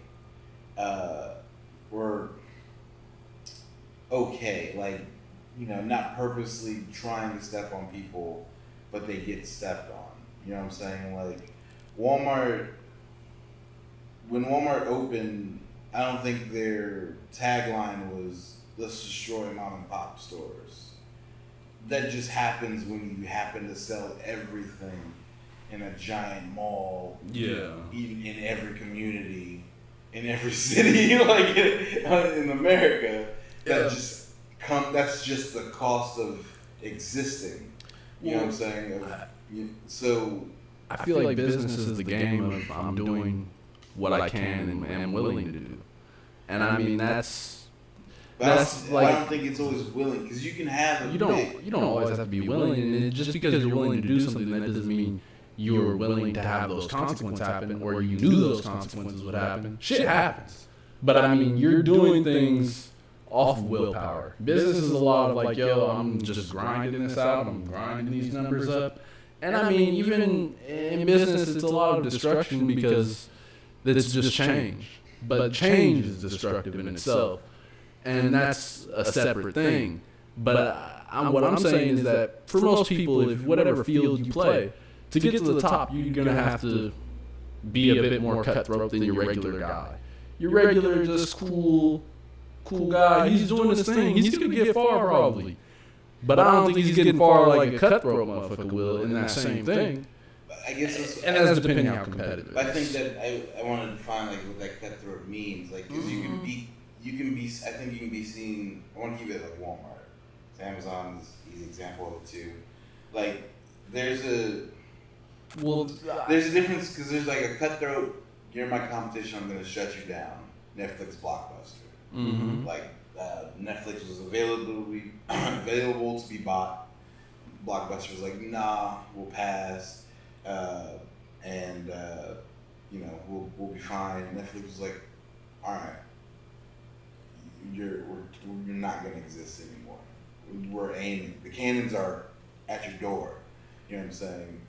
or okay, like, you know, not purposely trying to step on people, but they get stepped on. You know what I'm saying? Like, Walmart, when Walmart opened, I don't think their tagline was, let's destroy mom and pop stores. That just happens when you happen to sell everything in a giant mall. Yeah. In every community, in every city, like in America. That's just the cost of existing. You know what I'm saying? So I feel like business is the game of I'm doing what I can and am willing to do. And I mean, that's like, I don't think it's always willing, because you can have you don't always have to be willing, and just because you're willing to do something, that doesn't mean you're willing to have those consequences happen, or you knew those consequences would happen. Shit happens, but I mean, you're doing things off of willpower. Business is a lot of like, yo, I'm just grinding this out, I'm grinding these numbers up, and I mean, even in business, it's a lot of destruction because it's just change, but change is destructive in itself. And that's a separate thing. But what I'm saying is that for most people, if whatever field you play, to get to the top, you're going to have to be a bit more cutthroat than your regular guy. Your regular, just cool guy, he's doing his thing. He's going to get far probably. But I don't think he's getting far like a cutthroat motherfucker will in that same thing. I guess that's depending how competitive. I think that I want to define like what that cutthroat means. Like, because you can be seen. I want to keep it like Walmart. Amazon is an easy example of it too. Like, there's a difference, because there's like a cutthroat. You're my competition. I'm going to shut you down. Netflix blockbuster. Mm-hmm. Like, Netflix was available to be bought. Blockbuster was like, nah, we'll pass. uh, and we'll be fine. Netflix was like, all right, you're not gonna exist anymore. We're aiming. The cannons are at your door. You know what I'm saying?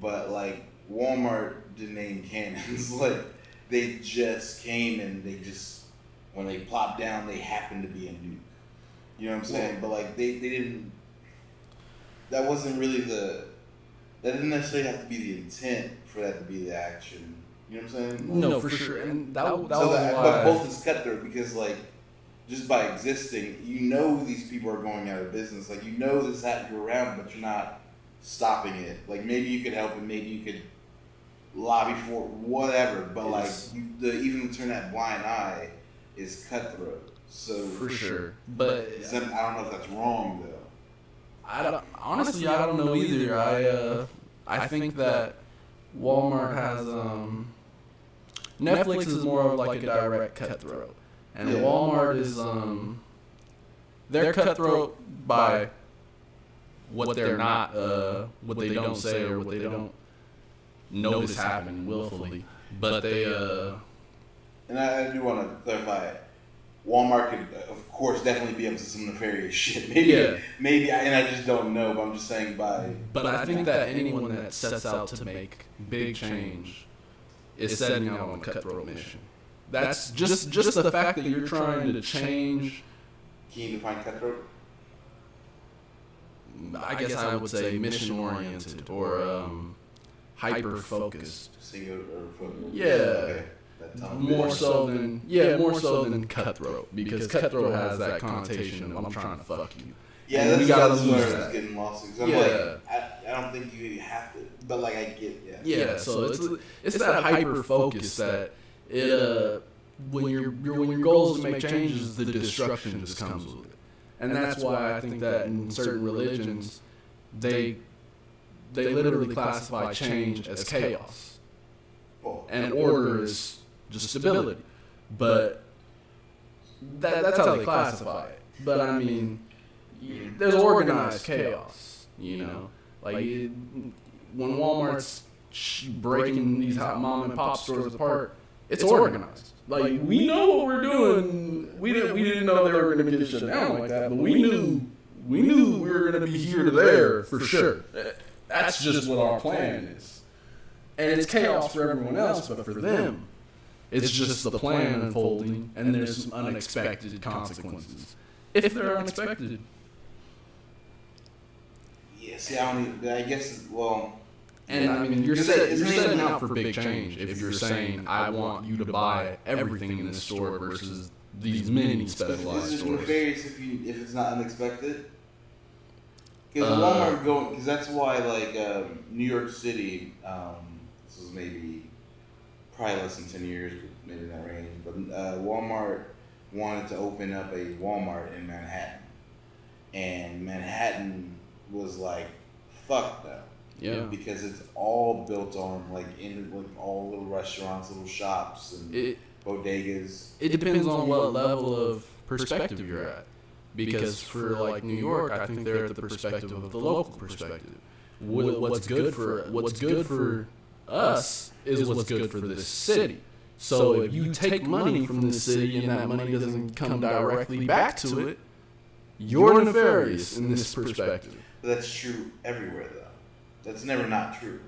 But like Walmart didn't aim cannons. Like they just came and they just when they plopped down, they happened to be a nuke. You know what I'm saying? But like they didn't. That wasn't really the. That didn't necessarily have to be the intent for that to be the action. You know what I'm saying? Like, no, for sure. And that was why. But both is cutthroat because like just by existing, these people are going out of business. Like this happened around, but you're not stopping it. Like maybe you could help it, maybe you could lobby for it, whatever. But like even to turn that blind eye is cutthroat. So for sure. But I don't know if that's wrong though. I don't know either. I think that Walmart has Netflix is more of like a direct cutthroat, and Walmart is they're cutthroat by what they're not, what they don't say or what they don't notice happening willfully, but they. And I do want to clarify. Walmart could, of course, definitely be up to some nefarious shit. Maybe, and I just don't know. But I'm just saying by. But I think that anyone that sets out to make big change is setting out on a cutthroat mission. That's just the fact that you're trying to change. Can you define cutthroat? I guess I would say mission oriented or hyper focused. Singular or focused. Yeah. Okay. More so than cutthroat, because cutthroat has that connotation of I'm trying to fuck you. Yeah, and that's we gotta lose lose that. Getting lost. I'm I don't think you have to, but like I get. Yeah. So it's that hyper focus that when your goal is to make changes, the destruction just comes with it, and that's why I think that in certain religions they literally classify change as chaos, and order is just stability. But that's how they classify it. But I mean, there's organized chaos, like when Walmart's breaking these hot mom and pop stores apart, it's organized. Like we know what we're doing. We didn't know they were going to get shut down like that, but we knew we were going to be here to there for sure. That's just what our plan is. And it's chaos for everyone else, but for them, it's just the plan unfolding, and there's some unexpected consequences. If they're unexpected. Yeah, see, I guess, well... And I mean, you're setting out for big change if you're saying, I want you to buy everything in this store versus these mini specialized stores. Is it nefarious if it's not unexpected? Because Walmart because that's why, like, New York City, this was probably less than 10 years, but maybe in that range, but Walmart wanted to open up a Walmart in Manhattan. And Manhattan was like, fuck no. Yeah. Because it's all built on, like all little restaurants, little shops, and bodegas. It depends on what level of perspective you're at. Because for, like, New York, I think they're at the perspective of the local perspective. What's good for us is what's good for this city. So if you take money from this city and that money doesn't come directly back to it, you're nefarious in this perspective. But that's true everywhere, though. That's never not true.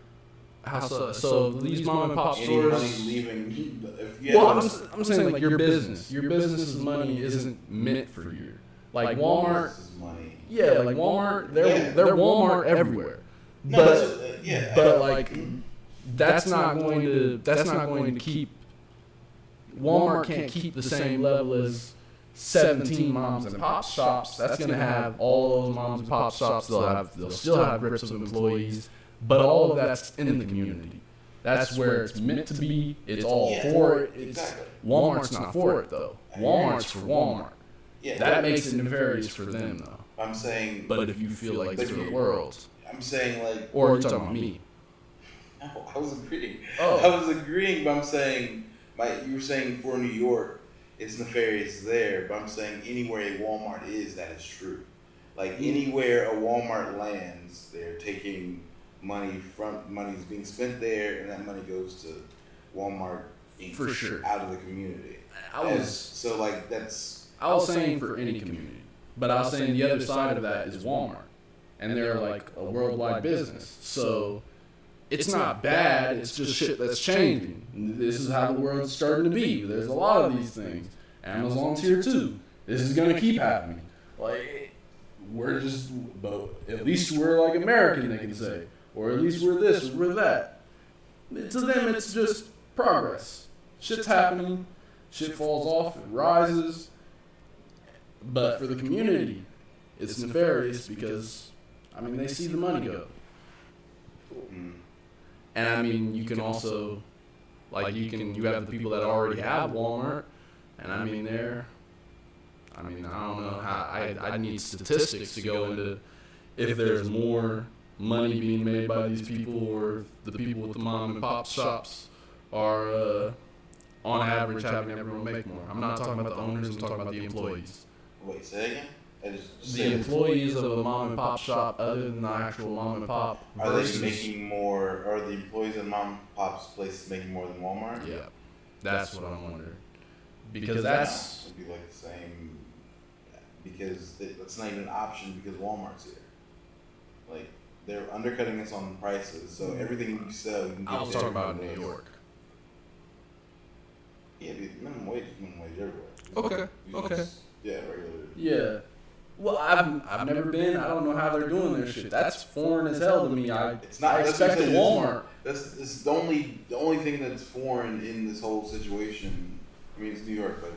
How so? So these mom and pop stores. Money leaving. I'm saying like your business's money isn't meant for you. Like Walmart. Money. Yeah, like Walmart. They're Walmart everywhere. No, but like that's not going to keep. Walmart can't keep the same level as 17 moms and pop shops. That's going to have all those moms and pop shops. They'll still have grips of employees, but all of that's in the community. That's where it's meant to be. It's all for it. Exactly. Walmart's not for it though. Walmart's for Walmart. Yeah, that makes it nefarious for them though. I'm saying. But if you feel like it's for the world. I'm saying like. Or you're talking about me. No, I was agreeing. Oh. I was agreeing, but I'm saying. You were saying for New York, it's nefarious there, but I'm saying anywhere a Walmart is, that is true. Like anywhere a Walmart lands, they're taking money's being spent there, and that money goes to Walmart Inc. For sure. Out of the community. I was saying for any community, but I was saying the other side of that is Walmart, and they're like a worldwide business. So it's not bad. It's just shit that's changing. This is how the world's starting to be. There's a lot of these things. Amazon's here too. This is gonna keep happening. Like but at least we're like American, they can say, or at least we're this or we're that. To them, it's just progress. Shit's happening. Shit falls off. It rises. But for the community, it's nefarious because, I mean, they see the money go. And I mean, you can also, like, you have the people that already have Walmart, and I mean, I don't know how, I need statistics to go into if there's more money being made by these people or if the people with the mom and pop shops are, on average, having everyone make more. I'm not talking about the owners, I'm talking about the employees. Wait, say again? The employees of a mom and pop shop, other than the actual mom and pop, are they making more? Are the employees of mom and pop's places making more than Walmart? Yeah, that's what I'm wondering. Because that's would be like the same. Because that's not even an option because Walmart's here. Like they're undercutting us on prices, so everything you sell, you can get. I was talking about New York. Yeah, minimum wage is minimum wage everywhere. Okay. Yeah, regular. Yeah. Well, I've never been. I don't know how they're doing their shit. That's foreign as hell to me. I expected Walmart. That's the only thing that's foreign in this whole situation. I mean, it's New York, but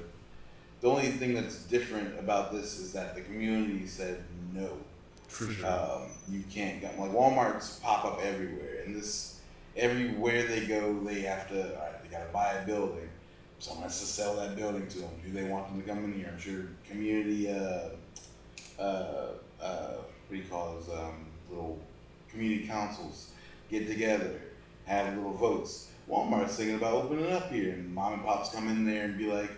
the only thing that's different about this is that the community said no. For sure. You can't get like Walmart's pop up everywhere, and everywhere they go, they have to. All right, they gotta buy a building. Someone has to sell that building to them. Do they want them to come in here? I'm sure community, what do you call those, little community councils get together, have little votes. Walmart's thinking about opening up here, and mom and pops come in there and be like,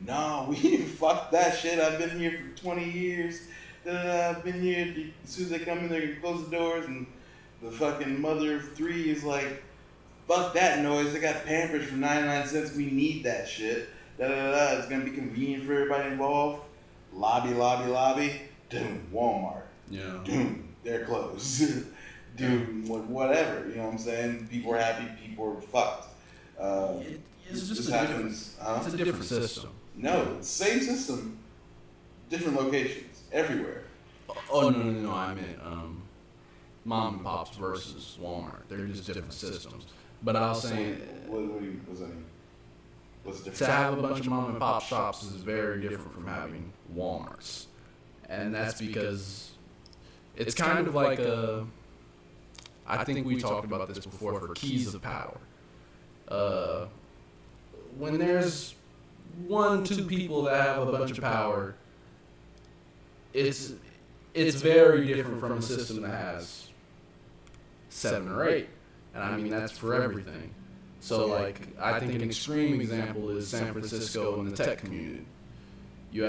no, we fuck that shit. I've been here for 20 years. I've been here. As soon as they come in there, you close the doors, and the fucking mother of three is like, fuck that noise. They got Pampers for 99 cents. We need that shit. It's going to be convenient for everybody involved. Lobby. Doom. Walmart. Yeah. Doom. They're closed. Doom. Whatever. You know what I'm saying? People are happy. People are fucked. It's just it's a different system. No, same system. Different locations. Everywhere. Oh, no. I meant mom and pops versus Walmart. They're just different systems. But I was saying, what's that mean? What's the difference? To have a bunch of mom and pop shops is very different from having Walmarts, and that's because it's kind of like I think we talked about this before for keys of power. When there's 1-2 people that have a bunch of power, it's very different from a system that has 7 or 8. And I mean, that's for everything. So, like, I think an extreme example is San Francisco and the tech community. You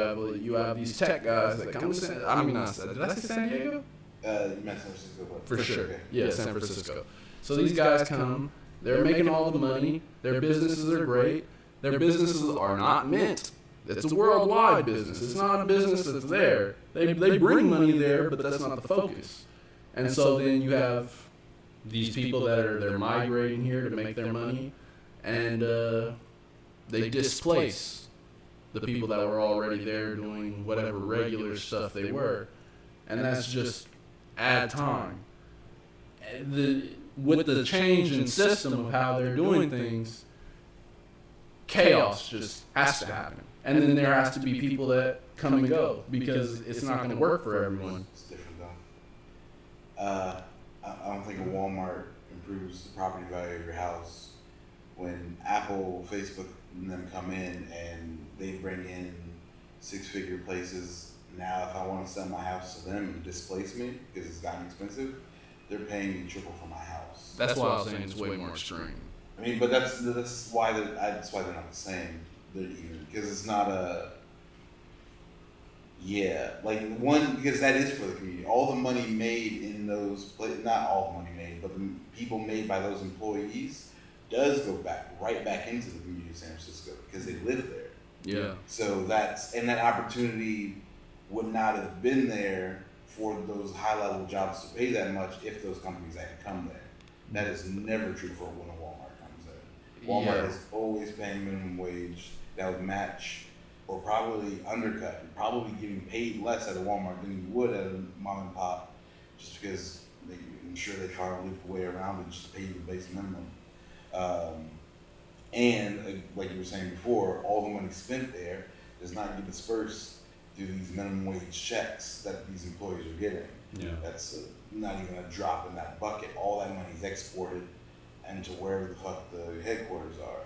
have these tech guys that come to did I say San Diego? You meant San Francisco. For sure. Okay. Yeah, San Francisco. So these guys come, they're making all the money, their businesses are great, their businesses are not mint. It's a worldwide business. It's not a business that's there. They bring money there, but that's not the focus. And so then you have these people that they're migrating here to make their money, and they displace the people that were already there doing whatever regular stuff they were, and that's just add time. With the change in system of how they're doing things, chaos just has to happen, and then there has to be people that come and go because it's not going to work for everyone. It's different though. I don't think a Walmart improves the property value of your house when Apple, Facebook, and them come in and they bring in 6-figure places. Now, if I want to sell my house to them and displace me because it's gotten expensive, they're paying me triple for my house. That's why I was saying it's way more extreme. I mean, but that's why they're not the same. They're even because it's not a. Yeah, like because that is for the community. All the money made in those places, not all the money made, but people made by those employees does go right back into the community of San Francisco because they live there. Yeah. So that opportunity would not have been there for those high level jobs to pay that much if those companies hadn't come there. That is never true for when a Walmart comes in. Walmart is always paying minimum wage that would match or probably undercut and probably getting paid less at a Walmart than you would at a mom and pop, just because I'm sure they try to loop a way around and just pay you the base minimum. And like you were saying before, all the money spent there does not get dispersed through these minimum wage checks that these employees are getting. Yeah. That's not even a drop in that bucket. All that money is exported into wherever the fuck the headquarters are.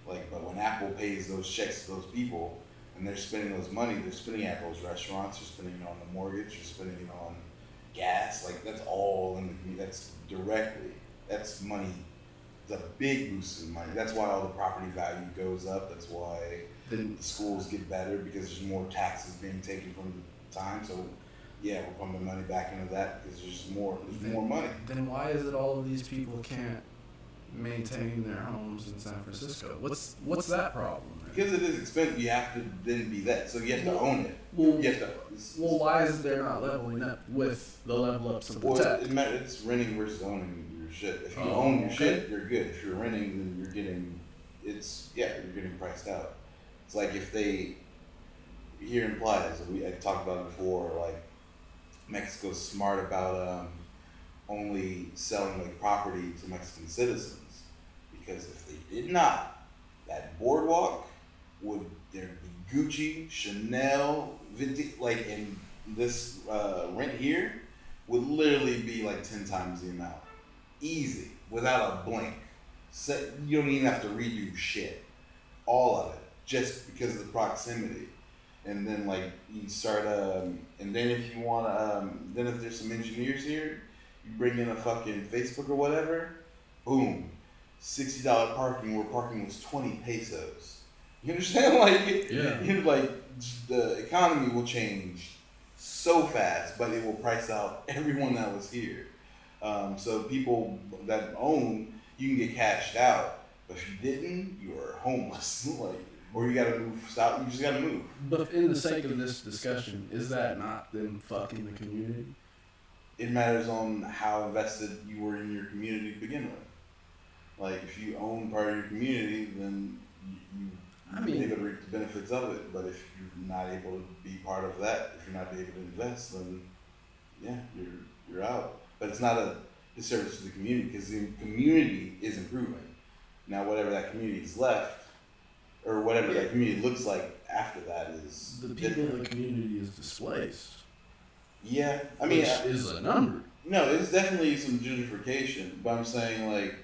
Like, but when Apple pays those checks to those people and they're spending those money, they're spending it at those restaurants, they're spending it on the mortgage, they're spending it on gas. Like, that's all in the community. That's directly. That's money. It's a big boost in money. That's why all the property value goes up. That's why the schools get better, because there's more taxes being taken from the time. So, yeah, we're pumping money back into that because there's more money. Then why is it all of these people can't maintain their homes in San Francisco? What's that problem? Because it is expensive, you have to then be that. So you have to own it. Well, why is there not leveling up with the level ups of the tech? It's renting versus owning your shit. If you own your shit, you're good. If you're renting, then you're getting priced out. It's like if they, here in Plaza, I talked about it before, like Mexico's smart about only selling like property to Mexican citizens, because if they did not, that boardwalk would there be Gucci, Chanel, vintage, like, and this rent here would literally be like 10 times the amount, easy, without a blink. So you don't even have to redo shit, all of it, just because of the proximity. And then like you start, and then if you want, then if there's some engineers here, you bring in a fucking Facebook or whatever, boom, $60 parking where parking was 20 pesos. You understand? Like, like the economy will change so fast, but it will price out everyone that was here. So people that own, you can get cashed out, but if you didn't, you are homeless. Like, or you gotta move south. You just gotta move. But in the sake of this discussion, is that not them fucking the community? It matters on how invested you were in your community to begin with. Like, if you own part of your community, then you're able to reap the benefits of it. But if you're not able to be part of that, if you're not able to invest, then yeah, you're out. But it's not a disservice to the community, because the community is improving. Now, whatever that community is left, or whatever that community looks like after that is the people in the community is displaced. Yeah, I mean, which is a number. No, it's definitely some gentrification, but I'm saying like,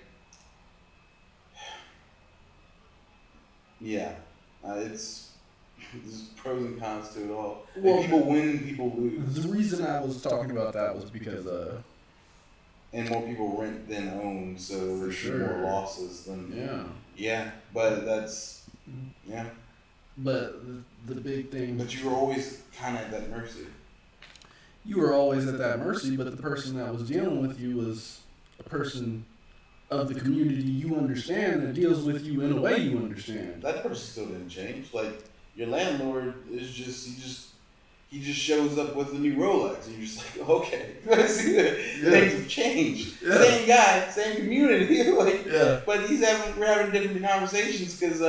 yeah, there's pros and cons to it all. Well, like, people win, people lose. The reason I was talking about that was because and more people rent than own, so there's more losses than but that's But the big thing. But you were always kind of at that mercy. You were always at that mercy, but the person that was dealing with you was a person of the community you understand that deals with you in a way you understand. That person still didn't change. Like, your landlord is he just shows up with a new Rolex, and you're just like, okay, things have changed. Yeah. Same guy, same community, like, but we're having different conversations because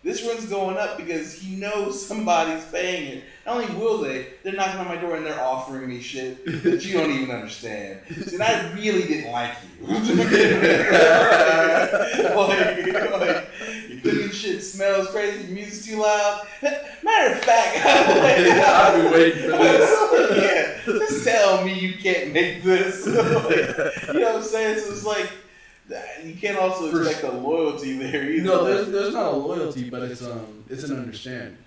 this rent's going up because he knows somebody's paying it. Not only will they're knocking on my door and they're offering me shit that you don't even understand. And I really didn't like you. like your cooking shit smells crazy, your music's too loud. Matter of fact, I've been waiting for this. Just tell me you can't make this. You know what I'm saying? So it's like, you can't also expect a loyalty there either. No, there's not a loyalty, but it's an understanding.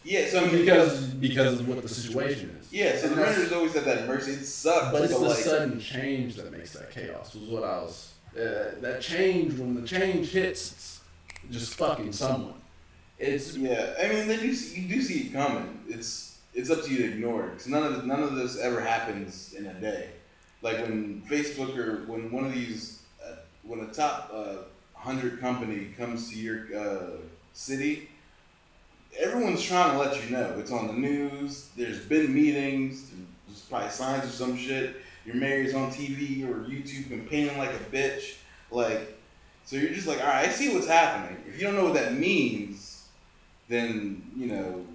Yeah, so because of what the situation is. Yeah, so the renter's always at that mercy. It sucks. But it's the sudden change that makes that chaos. Was what I was. That change, when the change hits, it's just fucking someone. It's I mean, you do see it coming. It's up to you to ignore it, because none of this ever happens in a day. Like when Facebook or when one of these when a top 100 company comes to your city, everyone's trying to let you know. It's on the news. There's been meetings. There's probably signs or some shit. Your mayor's on TV or YouTube complaining like a bitch. Like, so you're just like, all right, I see what's happening. If you don't know what that means, then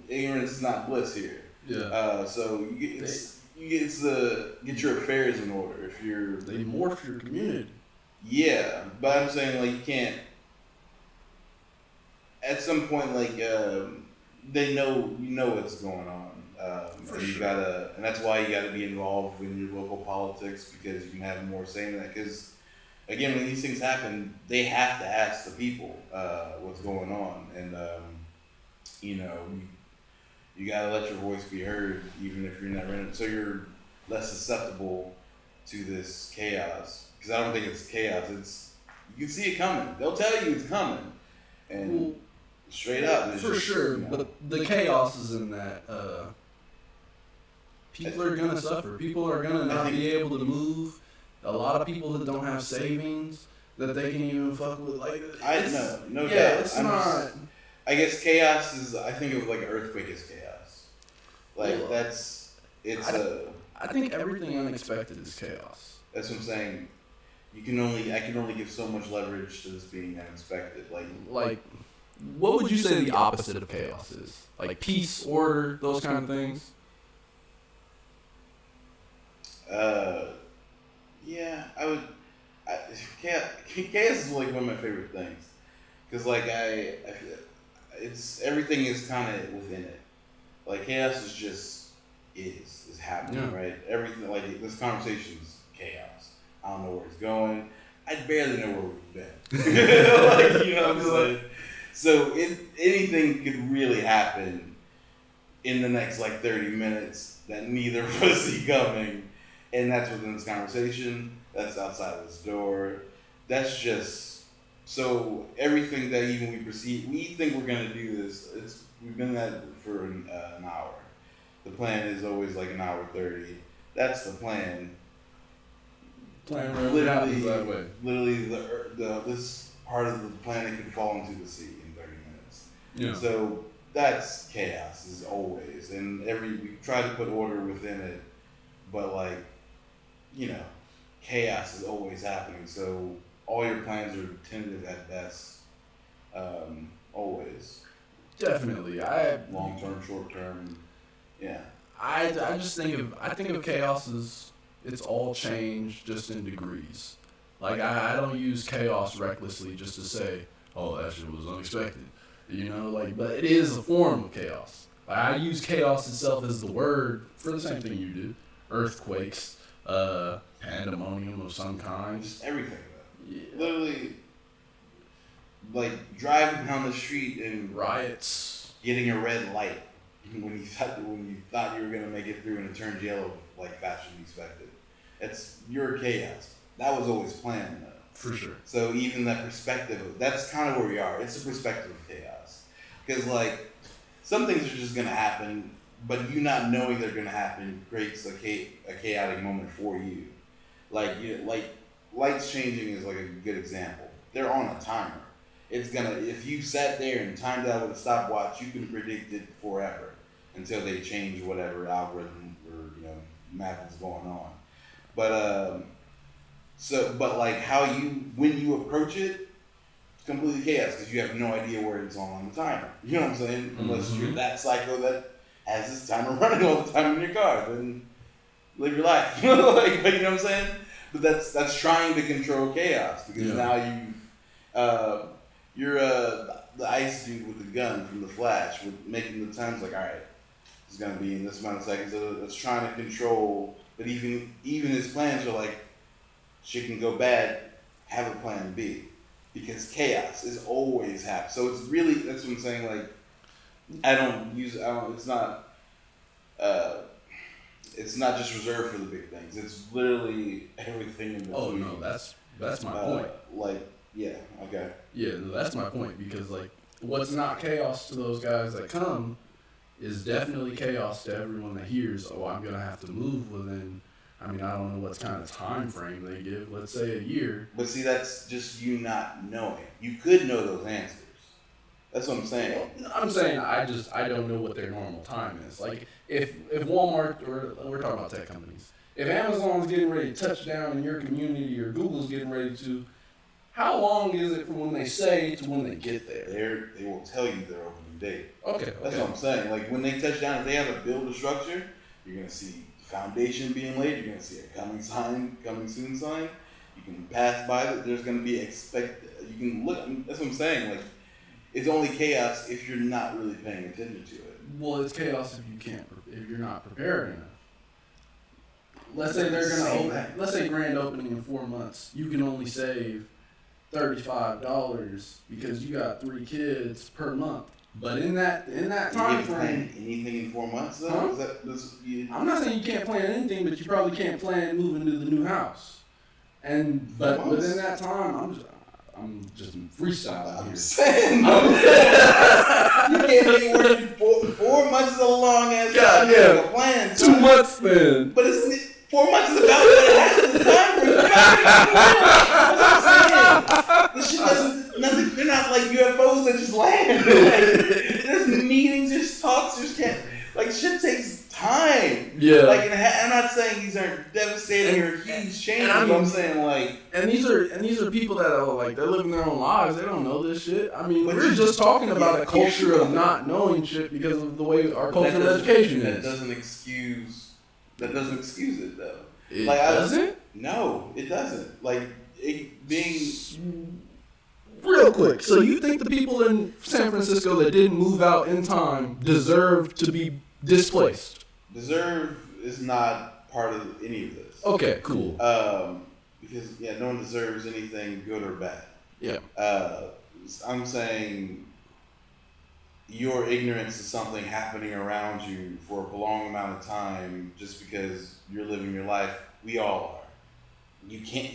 ignorance is not bliss here. Yeah. So you get to get your affairs in order. If they morph your community. Yeah, but I'm saying like you can't. At some point, like they know what's going on. And you gotta, and that's why you gotta be involved in your local politics because you can have more say in that. Because again, when these things happen, they have to ask the people what's going on, and you gotta let your voice be heard, even if you're not running. So you're less susceptible to this chaos. Because I don't think it's chaos. It's you can see it coming. They'll tell you it's coming, and straight up, for just, sure. But the chaos is in that people are gonna suffer. People are gonna not be able to move. A lot of people that don't have savings that they can even fuck with. Like no doubt. It's not. I guess chaos is. I think of like an earthquake is chaos. Like I think everything unexpected is chaos. That's what I'm saying. I can only give so much leverage to this being unexpected. Like, what would you say the opposite of chaos is? Like peace, order, those kind of things. Yeah, I would. Chaos is like one of my favorite things, because like it's everything is kind of within it. Like chaos is just is happening, right? Everything like this conversation's chaos. I don't know where it's going. I barely know where we've been. What I'm saying? So anything could really happen in the next 30 minutes that neither of us see coming. And that's within this conversation. That's outside of this door. That's just so everything that even we perceive, we think we're gonna do this. We've been that for an hour. The plan is always an hour 30. That's the plan. Literally, this part of the planet could fall into the sea in 30 minutes. Yeah. So that's chaos, as always, and we try to put order within it, but chaos is always happening. So all your plans are tentative at best, always. Definitely, long term, short term, yeah. I think of chaos as it's all change, just in degrees. Like I don't use chaos recklessly just to say, oh, that shit was unexpected, but it is a form of chaos. I use chaos itself as the word for the same thing you do. Earthquakes, pandemonium of some kind. Just everything, though. Yeah. Literally, driving down the street and riots, getting a red light when you thought you were gonna make it through and it turned yellow faster than expected. It's your chaos. That was always planned, though. For sure. So even that perspective, that's kind of where we are. It's a perspective of chaos. Because some things are just gonna happen, but you not knowing they're gonna happen creates a chaotic moment for you. Lights changing is a good example. They're on a timer. If you sat there and timed out with a stopwatch, you can predict it forever until they change whatever algorithm or math is going on. But when you approach it, it's completely chaos because you have no idea where it's on the timer. You know what I'm saying? Unless you're that psycho that has this timer running all the time in your car, then live your life. You know what I'm saying? But that's trying to control chaos because now you're the ice dude with the gun from the Flash, with making the times all right, it's gonna be in this amount of seconds. So it's trying to control. But even his plans are shit can go bad. Have a plan B, because chaos is always happening. So it's really, that's what I'm saying. It's not just reserved for the big things. It's literally everything in between. Oh no, that's my point. Yeah, okay. Yeah, that's my point, because what's not chaos to those guys that come is definitely chaos to everyone that hears, oh, I'm gonna have to move within I mean, I don't know what kind of time frame they give. Let's say a year. But see, that's just you not knowing. You could know those answers. That's what I'm saying. Well, I'm saying I don't know what their normal time is. Like if Walmart, or we're talking about tech companies, if Amazon's getting ready to touch down in your community or Google's getting ready to, how long is it from when they say to when they get there? They will tell you their opening date. Okay. That's what I'm saying. Like when they touch down, if they have to build a structure, you're gonna see foundation being laid. You're gonna see a coming soon sign. You can pass by it. There's gonna be you can look. That's what I'm saying. Like it's only chaos if you're not really paying attention to it. Well, it's chaos if you're not prepared enough. Let's say they're gonna open. Let's say grand opening in 4 months. You can only save $35 because you got 3 kids per month. But in that time frame, anything in 4 months though? Huh? I'm not saying you can't plan anything, but you probably can't plan moving to the new house. But within that time, I'm just freestyling here. Saying, you can't be working 4 months is a long ass time to make a plan. 2 months then. But 4 months is about what happens in time frame. That's what I'm saying. This shit doesn't, nothing, they're not like UFOs that just land. Like, there's meetings, there's talks, shit takes time. Yeah. Like, and I'm not saying these are devastating or huge changes, but I'm saying, like. And these are people that are, like, they're living their own lives. They don't know this shit. I mean, we're just talking about the culture of not knowing shit because of the way our culture of education is. That doesn't excuse it, though. It doesn't? No, it doesn't. Like, it being... Real quick, so you think the people in San Francisco that didn't move out in time deserve to be displaced? Deserve is not part of any of this. Okay, cool. Because, no one deserves anything good or bad. Yeah. I'm saying your ignorance is something happening around you for a prolonged amount of time just because you're living your life. We all are. You can't,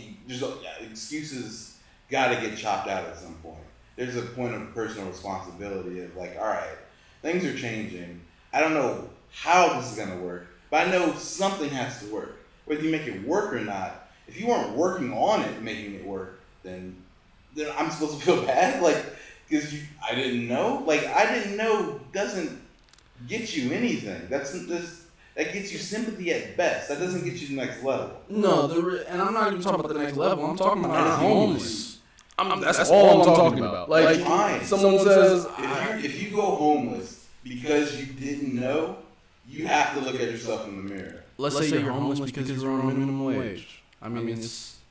excuses gotta get chopped out at some point. There's a point of personal responsibility of like, all right, things are changing. I don't know how this is gonna work, but I know something has to work. Whether you make it work or not, if you weren't working on it, making it work, then I'm supposed to feel bad, like, because I didn't know. Like, I didn't know doesn't get you anything. That gets you sympathy at best. That doesn't get you to the next level. No, and I'm not even talking about the next level. I'm talking about homeless. That's all I'm talking about. Like, fine. Someone says, if you go homeless because you didn't know, you have to look at yourself in the mirror. Let's say you're homeless because you're on minimum wage. I mean,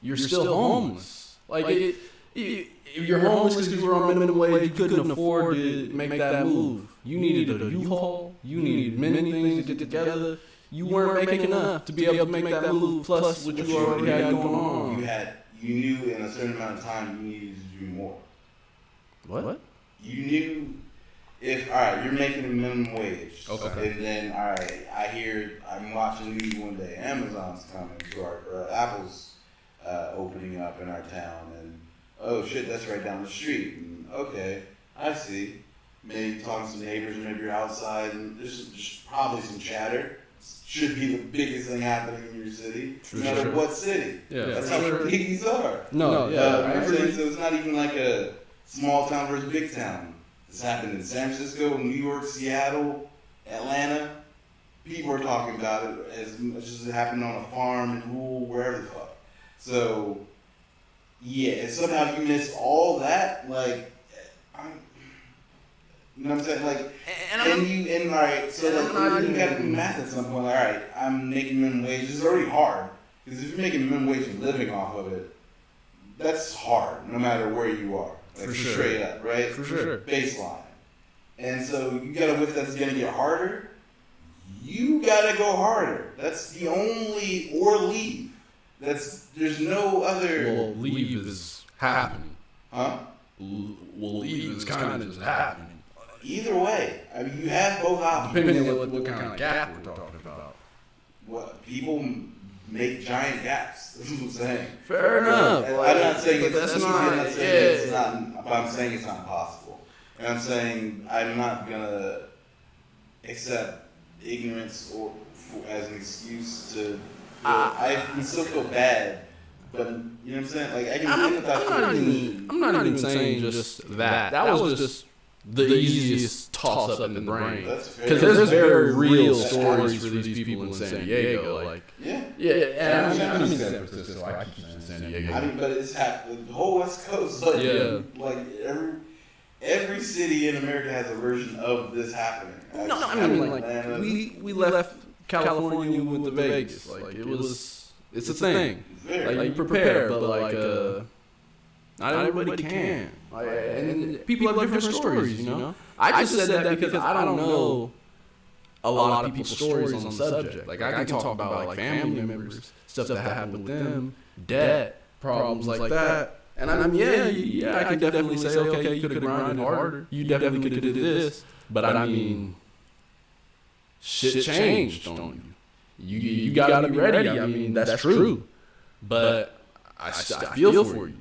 you're still homeless. Like, if you're homeless because you were on minimum wage, you couldn't afford to make that move. You needed a U-Haul. You needed many things to get together. You weren't making enough to be able to make that move, plus what you already had going on. You knew in a certain amount of time you needed to do more. What? You knew all right, you're making a minimum wage. Okay. And then, all right, I'm watching news one day, Amazon's coming to our, Apple's opening up in our town, and oh shit, that's right down the street. And, okay, I see. Maybe talking to some neighbors, maybe you're outside, and there's probably some chatter. Should be the biggest thing happening in your city, no matter what city. Yeah. That's how big these are. No, I'm saying, so it's not even like a small town versus big town. This happened in San Francisco, New York, Seattle, Atlanta. People are talking about it as much as it happened on a farm in rural, wherever the fuck. So, if somehow you miss all that, like, you know what I'm saying? Like, all right, so like, you gotta do math at some point. Like, all right, I'm making minimum wage. It's already hard. Because if you're making minimum wage and living off of it, that's hard, no matter where you are. Like, For sure. Straight up, right? For sure. Baseline. And so you got a whip that's gonna get harder. You gotta go harder. That's the only, or leave. There's no other. Well, leave is happening. Huh? Well, leave is kind of just happening. Either way, I mean, you have both options. Depending on what kind of gap we're talking about. What people make giant gaps. That's what I'm saying. Fair enough. I'm not saying it's not. I'm saying it's not possible. And I'm saying I'm not gonna accept ignorance as an excuse to I can still feel bad, but you know what I'm saying? Like I can I'm not even saying just that. That was just the easiest toss up in the brain. Because there's very real stories for these people in San Diego. Like, yeah. I'm in San Francisco. I keep saying San Diego. I mean, but it's happened. The whole West Coast, like every city in America has a version of this happening. No, I mean, like we left California and went to Vegas. Like it's a thing. Like you prepare, but like not everybody can. Like, and people have different stories, you know. I just said that because I don't know a lot of people's stories on the subject. Like I can talk about like family members, stuff that happened with them, debt, problems like that. And I mean, I could definitely say, okay, you could have grinded harder. You definitely could have did this. But I mean, shit changed on you. You gotta be ready. I mean, that's true. But I feel for you.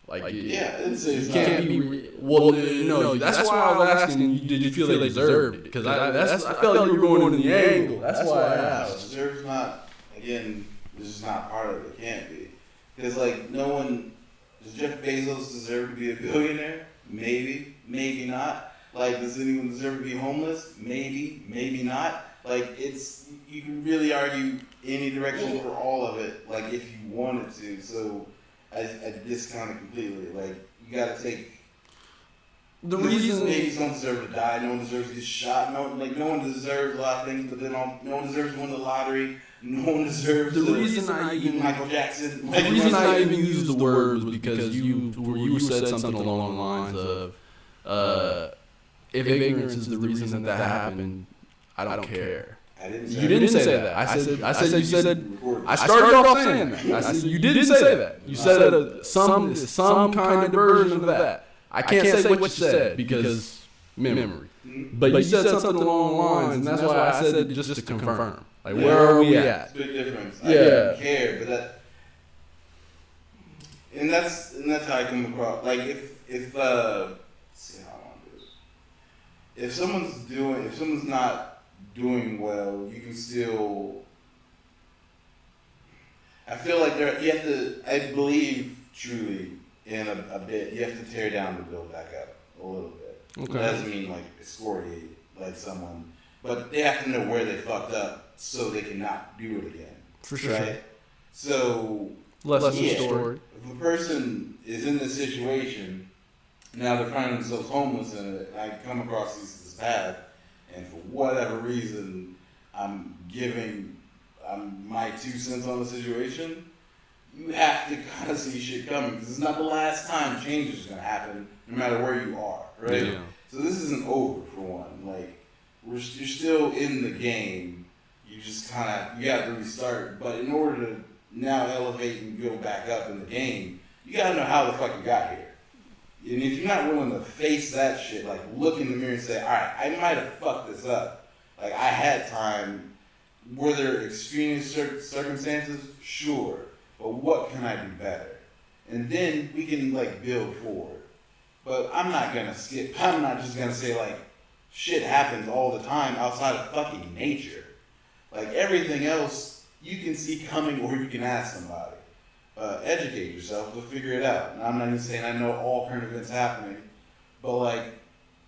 Like, it's can't be. Well, no, that's why I was asking you, did you feel they deserved it? Because I felt like you were going in the angle. That's why I asked. Deserves not, again, this is not part of it. It can't be. Because, like, no one. Does Jeff Bezos deserve to be a billionaire? Maybe. Maybe not. Like, does anyone deserve to be homeless? Maybe. Maybe not. Like, you can really argue any direction for all of it, like, if you wanted to. So, I discount it completely. Like, you gotta take. The reason. Maybe don't deserve to die. No one deserves to get shot. No one deserves a lot of things, but then no one deserves to win the lottery. No one deserves the reason I even Michael Jackson. The reason I even used the word was because you said something along the lines of, if ignorance is the reason that happened, I don't care. You didn't say that. I started off saying that. I said you didn't say that. You said some kind of version of that. I can't say what you said because memory. But you said something along the lines, and that's why I said it just to confirm. Like, where are we at? It's a big difference. I don't care, but that's how I come across. Like, if see how I want to do this. If someone's not doing well, you can still. I feel like you have to. I believe truly in a bit. You have to tear down to build back up a little bit. Okay. That doesn't mean like excoriate like someone, but they have to know where they fucked up so they can not do it again. For sure. Right? So less story. If a person is in this situation, now they're finding themselves homeless, and I come across this path, and for whatever reason, I'm giving my 2 cents on the situation. You have to kind of see shit coming, because it's not the last time change is going to happen, no matter where you are, right? Yeah. So this isn't over, for one. Like, you're still in the game. You just you got to restart. But in order to now elevate and go back up in the game, you got to know how the fuck you got here. And if you're not willing to face that shit, like, look in the mirror and say, all right, I might have fucked this up. Like, I had time. Were there extreme circumstances? Sure. But what can I do better? And then we can, like, build forward. But I'm not going to skip. I'm not just going to say, like, shit happens all the time outside of fucking nature. Like, everything else you can see coming, or you can ask somebody. Educate yourself, but figure it out. And I'm not even saying I know all current events happening, but, like,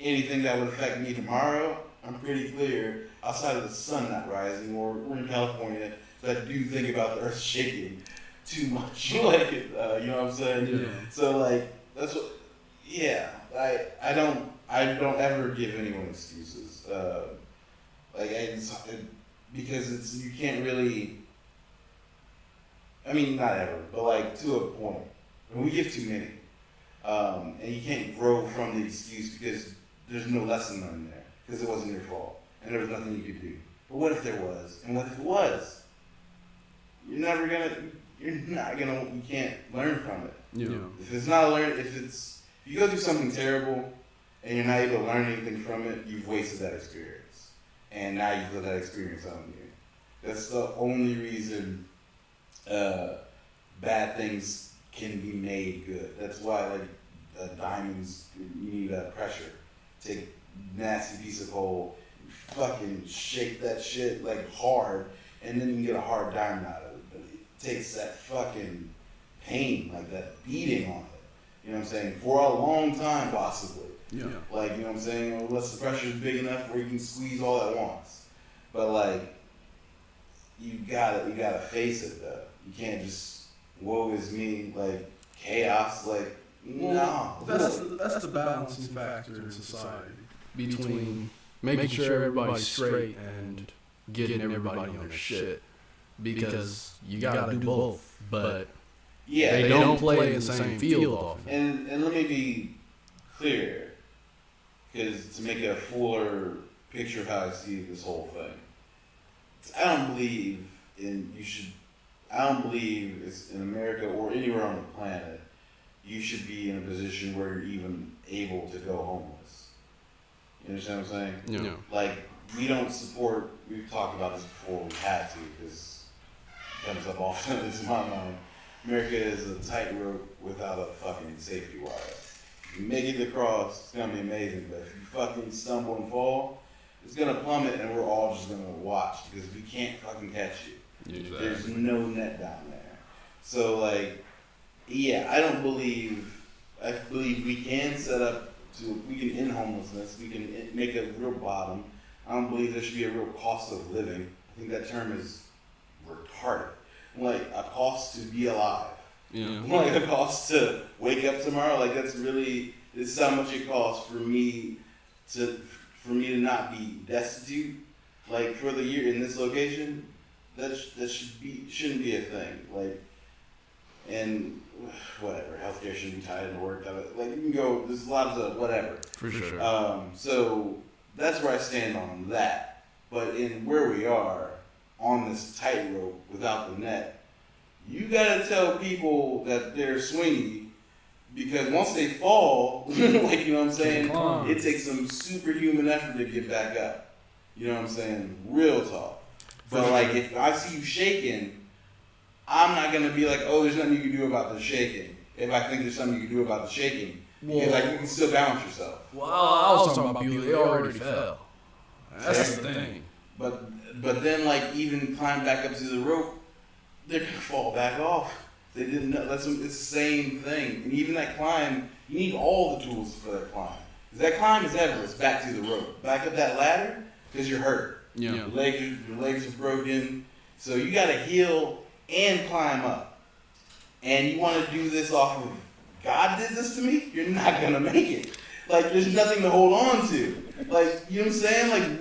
anything that would affect me tomorrow, I'm pretty clear, outside of the sun not rising, or we're in California, so I do think about the earth shaking too much. Like, you know what I'm saying? Yeah. So, like, that's what, yeah, I don't ever give anyone excuses. Because you can't really, I mean, not ever, but, like, to a point. When we give too many, and you can't grow from the excuse because there's no lesson learned there, because it wasn't your fault, and there was nothing you could do. But what if there was? And what if it was? You can't learn from it. Yeah. If you go through something terrible and you're not able to learn anything from it, you've wasted that experience. And now you've let that experience on you. That's the only reason bad things can be made good. That's why, like, diamonds, you need pressure. Take a nasty piece of coal, fucking shake that shit, like, hard, and then you can get a hard diamond out of it. But takes that fucking pain, like that beating on it. You know what I'm saying? For a long time, possibly. Yeah. Like, you know what I'm saying? Unless the pressure's big enough where you can squeeze all at once. But like, you gotta face it though. You can't just, woe is me, like, chaos, like, no. That's the balancing factor in society between making sure everybody's straight and getting everybody on their shit. Because you gotta do both, but yeah, they don't play in the same field often. And let me be clear, because to make a fuller picture of how I see this whole thing, I don't believe it's in America or anywhere on the planet, you should be in a position where you're even able to go homeless. You understand what I'm saying? Yeah. Like, we don't support, we've talked about this before, we had to, because it comes up often, it's in my mind. America is a tightrope without a fucking safety wire. If you make it across, it's gonna be amazing, but if you fucking stumble and fall, it's gonna plummet and we're all just gonna watch because we can't fucking catch you. Exactly. There's no net down there. So like, yeah, I believe we can we can end homelessness, we can make a real bottom. I don't believe there should be a real cost of living. I think that term is retarded. Like a cost to be alive. Yeah. Like a cost to wake up tomorrow. Like this is how much it costs for me to not be destitute. Like for the year in this location, that shouldn't be a thing. Like, and whatever, healthcare shouldn't be tied into work. Like you can go. There's lots of whatever. For sure. So that's where I stand on that. But in where we are on this tightrope without the net, you gotta tell people that they're swingy because once they fall, like, you know what I'm saying, it takes some superhuman effort to get back up. You know what I'm saying? Real talk. But like, if I see you shaking, I'm not gonna be like, oh, there's nothing you can do about the shaking. If I think there's something you can do about the shaking, because like you can still balance yourself. Well, I was talking about people. They already fell. That's the thing. But then, like, even climb back up to the rope, they're gonna fall back off. They didn't know. It's the same thing. And even that climb, you need all the tools for that climb. Because that climb is Everest, back to the rope. Back up that ladder, because you're hurt. Yeah. Your legs are broken. So you gotta heal and climb up. And you wanna do this off of, God did this to me? You're not gonna make it. Like, there's nothing to hold on to. Like, you know what I'm saying? Like,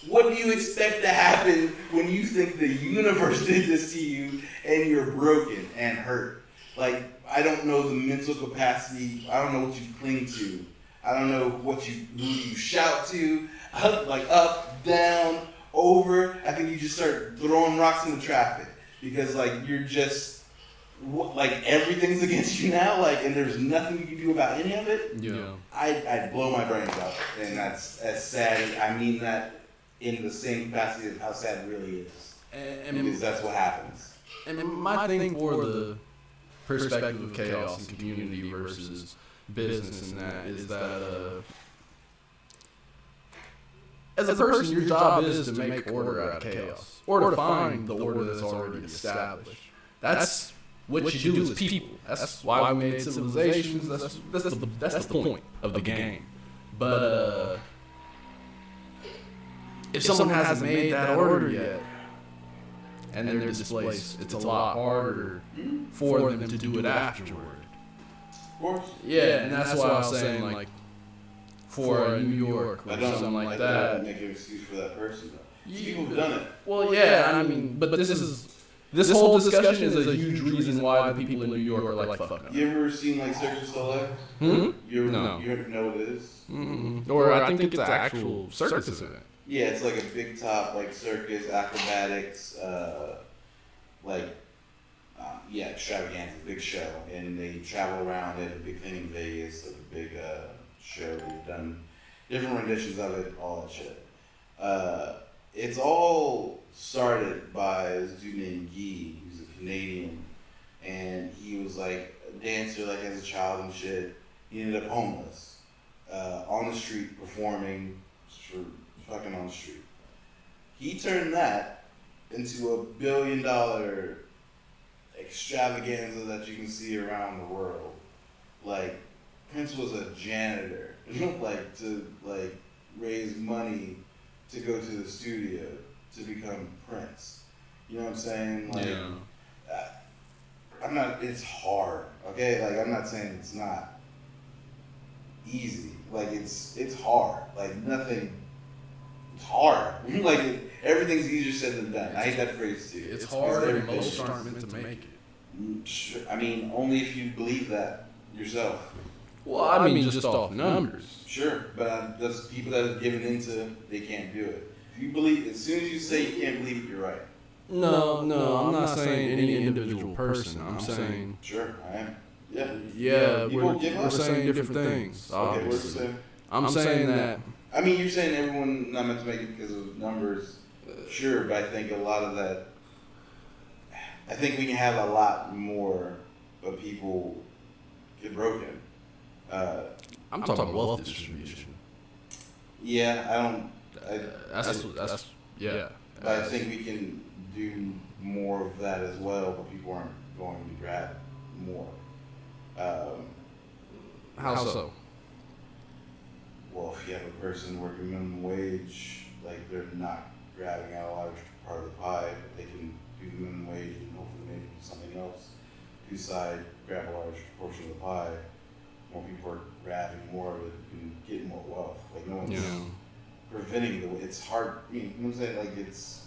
what do you expect to happen when you think the universe did this to you and you're broken and hurt? Like, I don't know the mental capacity. I don't know what you cling to. I don't know who you shout to. Like up, down, over. I think you just start throwing rocks in the traffic because like you're just like everything's against you now. Like, and there's nothing you can do about any of it. Yeah. I'd blow my brains out, and that's sad. I mean that in the same capacity of how sad it really is, because that's what happens. And my thing for the perspective of chaos and community versus business and that is that as a person, your job is to make order out of chaos or to find the order that's already established. That's what you do as people. That's why we made civilizations. That's the point of the game. But if someone hasn't made that order yet, and they're displaced, it's a lot harder for them to do it afterward. Of course. Yeah, and that's why I was saying, like, for New York or something like that. That make an excuse for that person, though. People have done it. Well, yeah, I mean, but this whole discussion is a huge reason why the people in New York are like, fuck no. You ever seen like Cirque du Soleil? No. You ever know what it is? Or I think it's an actual circus event. Yeah, it's like a big top, like circus, acrobatics, extravaganza, big show. And they travel around. They have a big thing in Vegas, like a big show. We've done different renditions of it, all that shit. It's all started by this dude named Guy, who's a Canadian, and he was like a dancer, like as a child and shit. He ended up homeless, on the street performing, fucking on the street. He turned that into $1 billion extravaganza that you can see around the world. Like, Prince was a janitor, like, to, like, raise money to go to the studio to become Prince. You know what I'm saying? Like, I'm not, it's hard, okay? Like, I'm not saying it's not easy. Like, it's hard. Like, nothing, it's hard. Like, everything's easier said than done. I hate that phrase too. It's hard and most aren't meant to make it. I mean, only if you believe that yourself. Well, I mean, just off numbers. Sure, but there's people that have given into, they can't do it. If you believe, as soon as you say you can't believe it, you're right. No, I'm not saying any individual person. I'm saying. Sure, I am. Yeah. Yeah, we're saying different things. Okay, what's it say? I'm saying that. I mean, you're saying everyone not meant to make it because of numbers. Sure, but I think a lot of that. I think we can have a lot more of people get broken. I'm talking about wealth distribution. Yeah, I don't. That's yeah. But I think we can do more of that as well, but people aren't going to grab more. How so? Well, if you have a person working minimum wage, like they're not grabbing out a large part of the pie, they can do the minimum wage and hopefully maybe do something else. Decide grab a large portion of the pie. More people are grabbing more of it and getting more wealth. Like no one's preventing the. It's hard. I mean, you know what I'm saying? Like it's.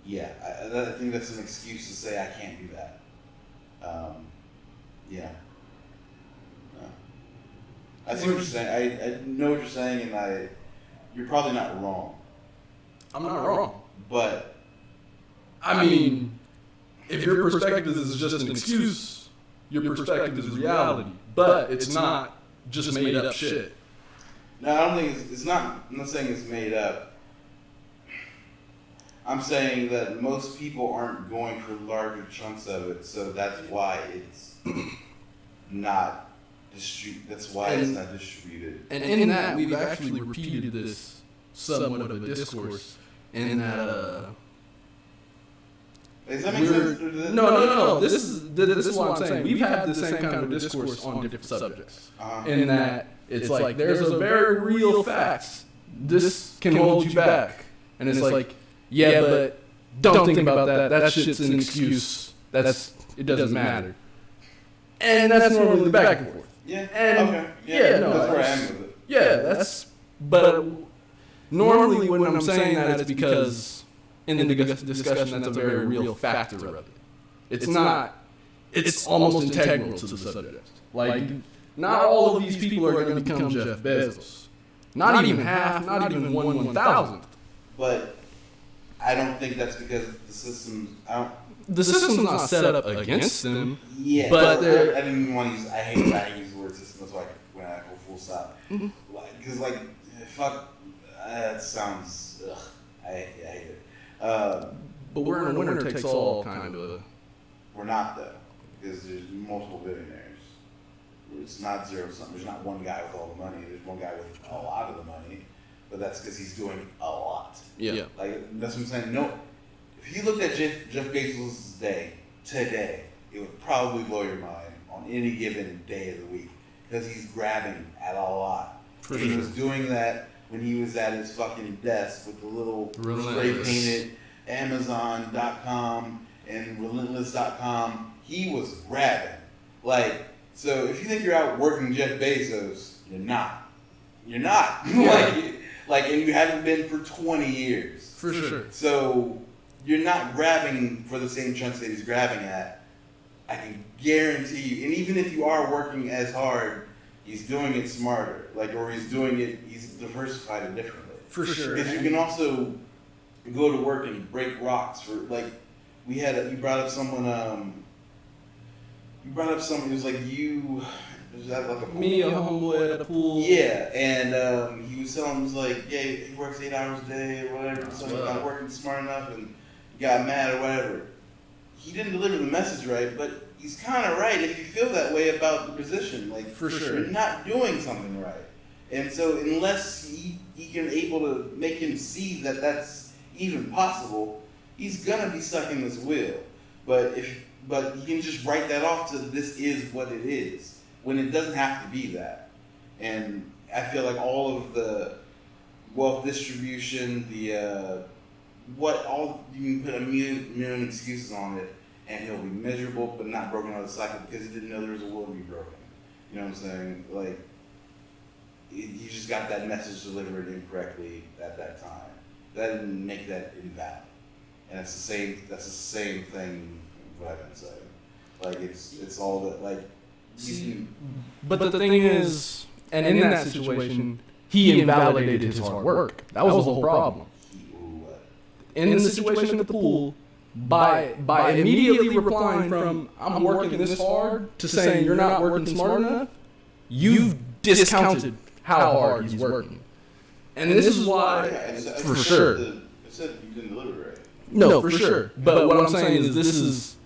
Yeah, I think that's an excuse to say I can't do that. Yeah. I see what you're saying. I know what you're saying, and you're probably not wrong. I'm not wrong. But I mean, if your perspective is just an excuse, your perspective is reality. But it's not just made up shit. No, I don't think it's not. I'm not saying it's made up. I'm saying that most people aren't going for larger chunks of it, so that's why it's not. That's why it's not distributed. And in that, we've actually repeated this somewhat of a discourse. In that, does that make sense? No. This is what I'm saying. We've had the same kind of discourse on different subjects. In that, it's like there's a very real facts. This can hold you back, and it's like, yeah, but don't think about that. That shit's an excuse. It doesn't matter. And that's normally the back and forth. Yeah. And okay. Yeah. No. That's where I am with it. Yeah. That's. But normally, when I'm saying that, it's because in the discussion, that's a very real factor of it. It's not. It's almost integral to the subject. Like, not all of these people are going to become Jeff Bezos. Not even half. Not even 1/1000th. But I don't think that's because the system. The system's not set up against them. Yeah, but I didn't even want to use. I hate use the word system. That's why when I go full stop, because fuck, that sounds. Ugh, I hate it. But we're in a winner takes all kind of. We're not though, because there's multiple billionaires. It's not zero sum. There's not one guy with all the money. There's one guy with a lot of the money, but that's because he's doing a lot. Yeah. Like that's what I'm saying. No. If you looked at Jeff Bezos' day today, it would probably blow your mind on any given day of the week because he's grabbing at a lot. He was doing that when he was at his fucking desk with the little spray painted Amazon.com and Relentless.com. He was grabbing. Like, so if you think you're out working Jeff Bezos, you're not. You're not. Yeah. and you haven't been for 20 years. For sure. So you're not grabbing for the same chunks that he's grabbing at. I can guarantee you. And even if you are working as hard, he's doing it smarter. He's diversified it differently. For sure. Because you can also go to work and break rocks for, you brought up someone, it was like you, it was at like a pool. Me, a homeboy at a pool. Yeah, and he was telling us he works 8 hours a day or whatever, so he's not working smart enough and got mad or whatever. He didn't deliver the message right, but he's kind of right if you feel that way about the position. For sure. You're not doing something right. And so unless he can able to make him see that that's even possible, he's going to be stuck in this wheel. But you can just write that off to this is what it is when it doesn't have to be that. And I feel like all of the wealth distribution, you can put a million excuses on it, and he'll be miserable but not broken out of the cycle because he didn't know there was a world to be broken. You know what I'm saying? Like, you just got that message delivered incorrectly at that time. That didn't make that invalid. And that's the same thing what I've been saying. Like, it's all that, like, but the thing is, and in that situation, he invalidated his hard work. That was the whole problem. In the situation at the pool, by immediately replying from "I'm working this hard" to saying "you're not working smart enough," you've discounted how hard he's working. And this is why, for sure. It said you didn't deliver right. No, for sure. But what I'm saying is, this is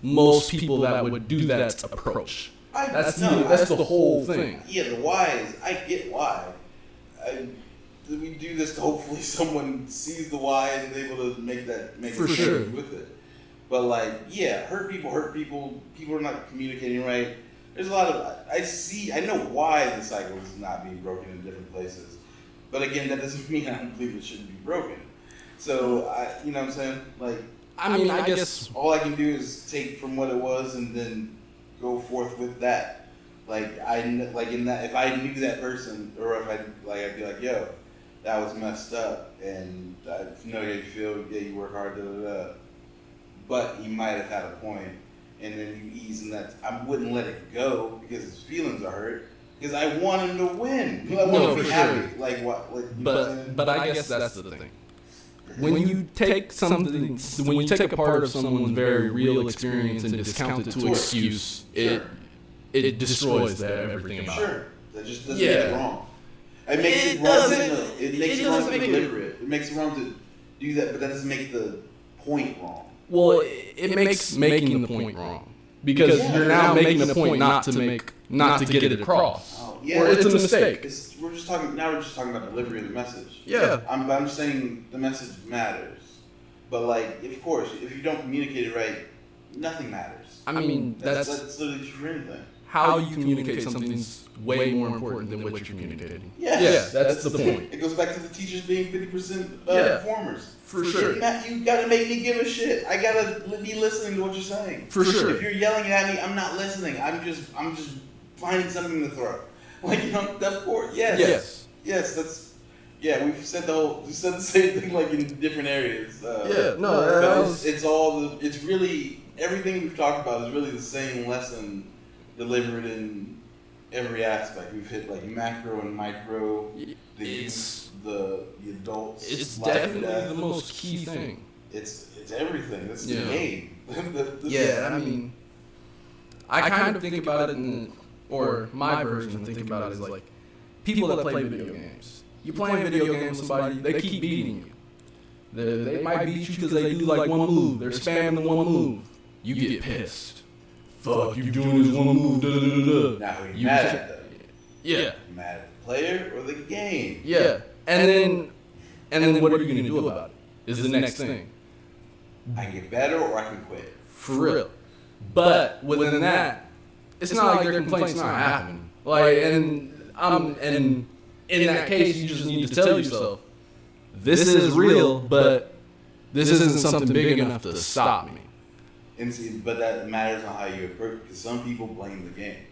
most people that would do that approach. That's the whole thing. Yeah, the why is, I get why. We do this to hopefully someone sees the why and is able to make for sure with it. But like, yeah, hurt people. People are not communicating right. There's a lot of I know why the cycle is not being broken in different places. But again, that doesn't mean I don't believe it shouldn't be broken. So you know what I'm saying? Like, I mean, I guess all I can do is take from what it was and then go forth with that. Like in that, if I knew that person, or if I'd be like, yo, that was messed up, and I know how you feel. Yeah, you work hard, da da da. But he might have had a point, and then you ease in that. I wouldn't let it go because his feelings are hurt. Because I want him to win. I want him to be happy. Like what? Like, but I guess that's the thing. When you take a part of someone's very real experience and discount it to an excuse, it destroys everything about it. Sure, that just doesn't make it wrong. It makes it wrong. It makes it wrong to deliver it. It makes it wrong to do that, but that doesn't make the point wrong. Well, it makes making the point wrong because you're now making the point not to get it across. Or it's a mistake. We're just talking about delivery of the message. Yeah. I'm saying the message matters, but like, of course, if you don't communicate it right, nothing matters. I mean, that's literally true for anything. How you communicate something's way more important than what you're communicating. Yes. Yeah, that's the point. It goes back to the teachers being 50% performers. For sure. You gotta make me give a shit. I gotta be listening to what you're saying. For sure. If you're yelling at me, I'm not listening. I'm just finding something to throw. Like, you know, that's for yes. That's we've said the same thing like in different areas. It's really everything we've talked about is really the same lesson delivered in every aspect. We've hit like macro and micro, the youth, the adults. It's definitely the most key thing. It's everything. It's the game. I mean, I kind of think about it or my version of thinking about it is like people that play video games. You playing video games with somebody, they keep beating you. They might beat you because they do like one move. They're spamming the one move. You get pissed. Fuck, you doing this one move. Da, da, da, da. Now who you mad at though? Yeah. You mad at the player or the game? Yeah. And then what are you gonna do about it? Is the next thing. I can get better or I can quit. For real. But within that, it's not like their complaint's not happening. Like, and in that case, you just need to tell yourself, this is real, but this isn't something big enough to stop me. And see, but that matters on how you approach it, because some people blame the game.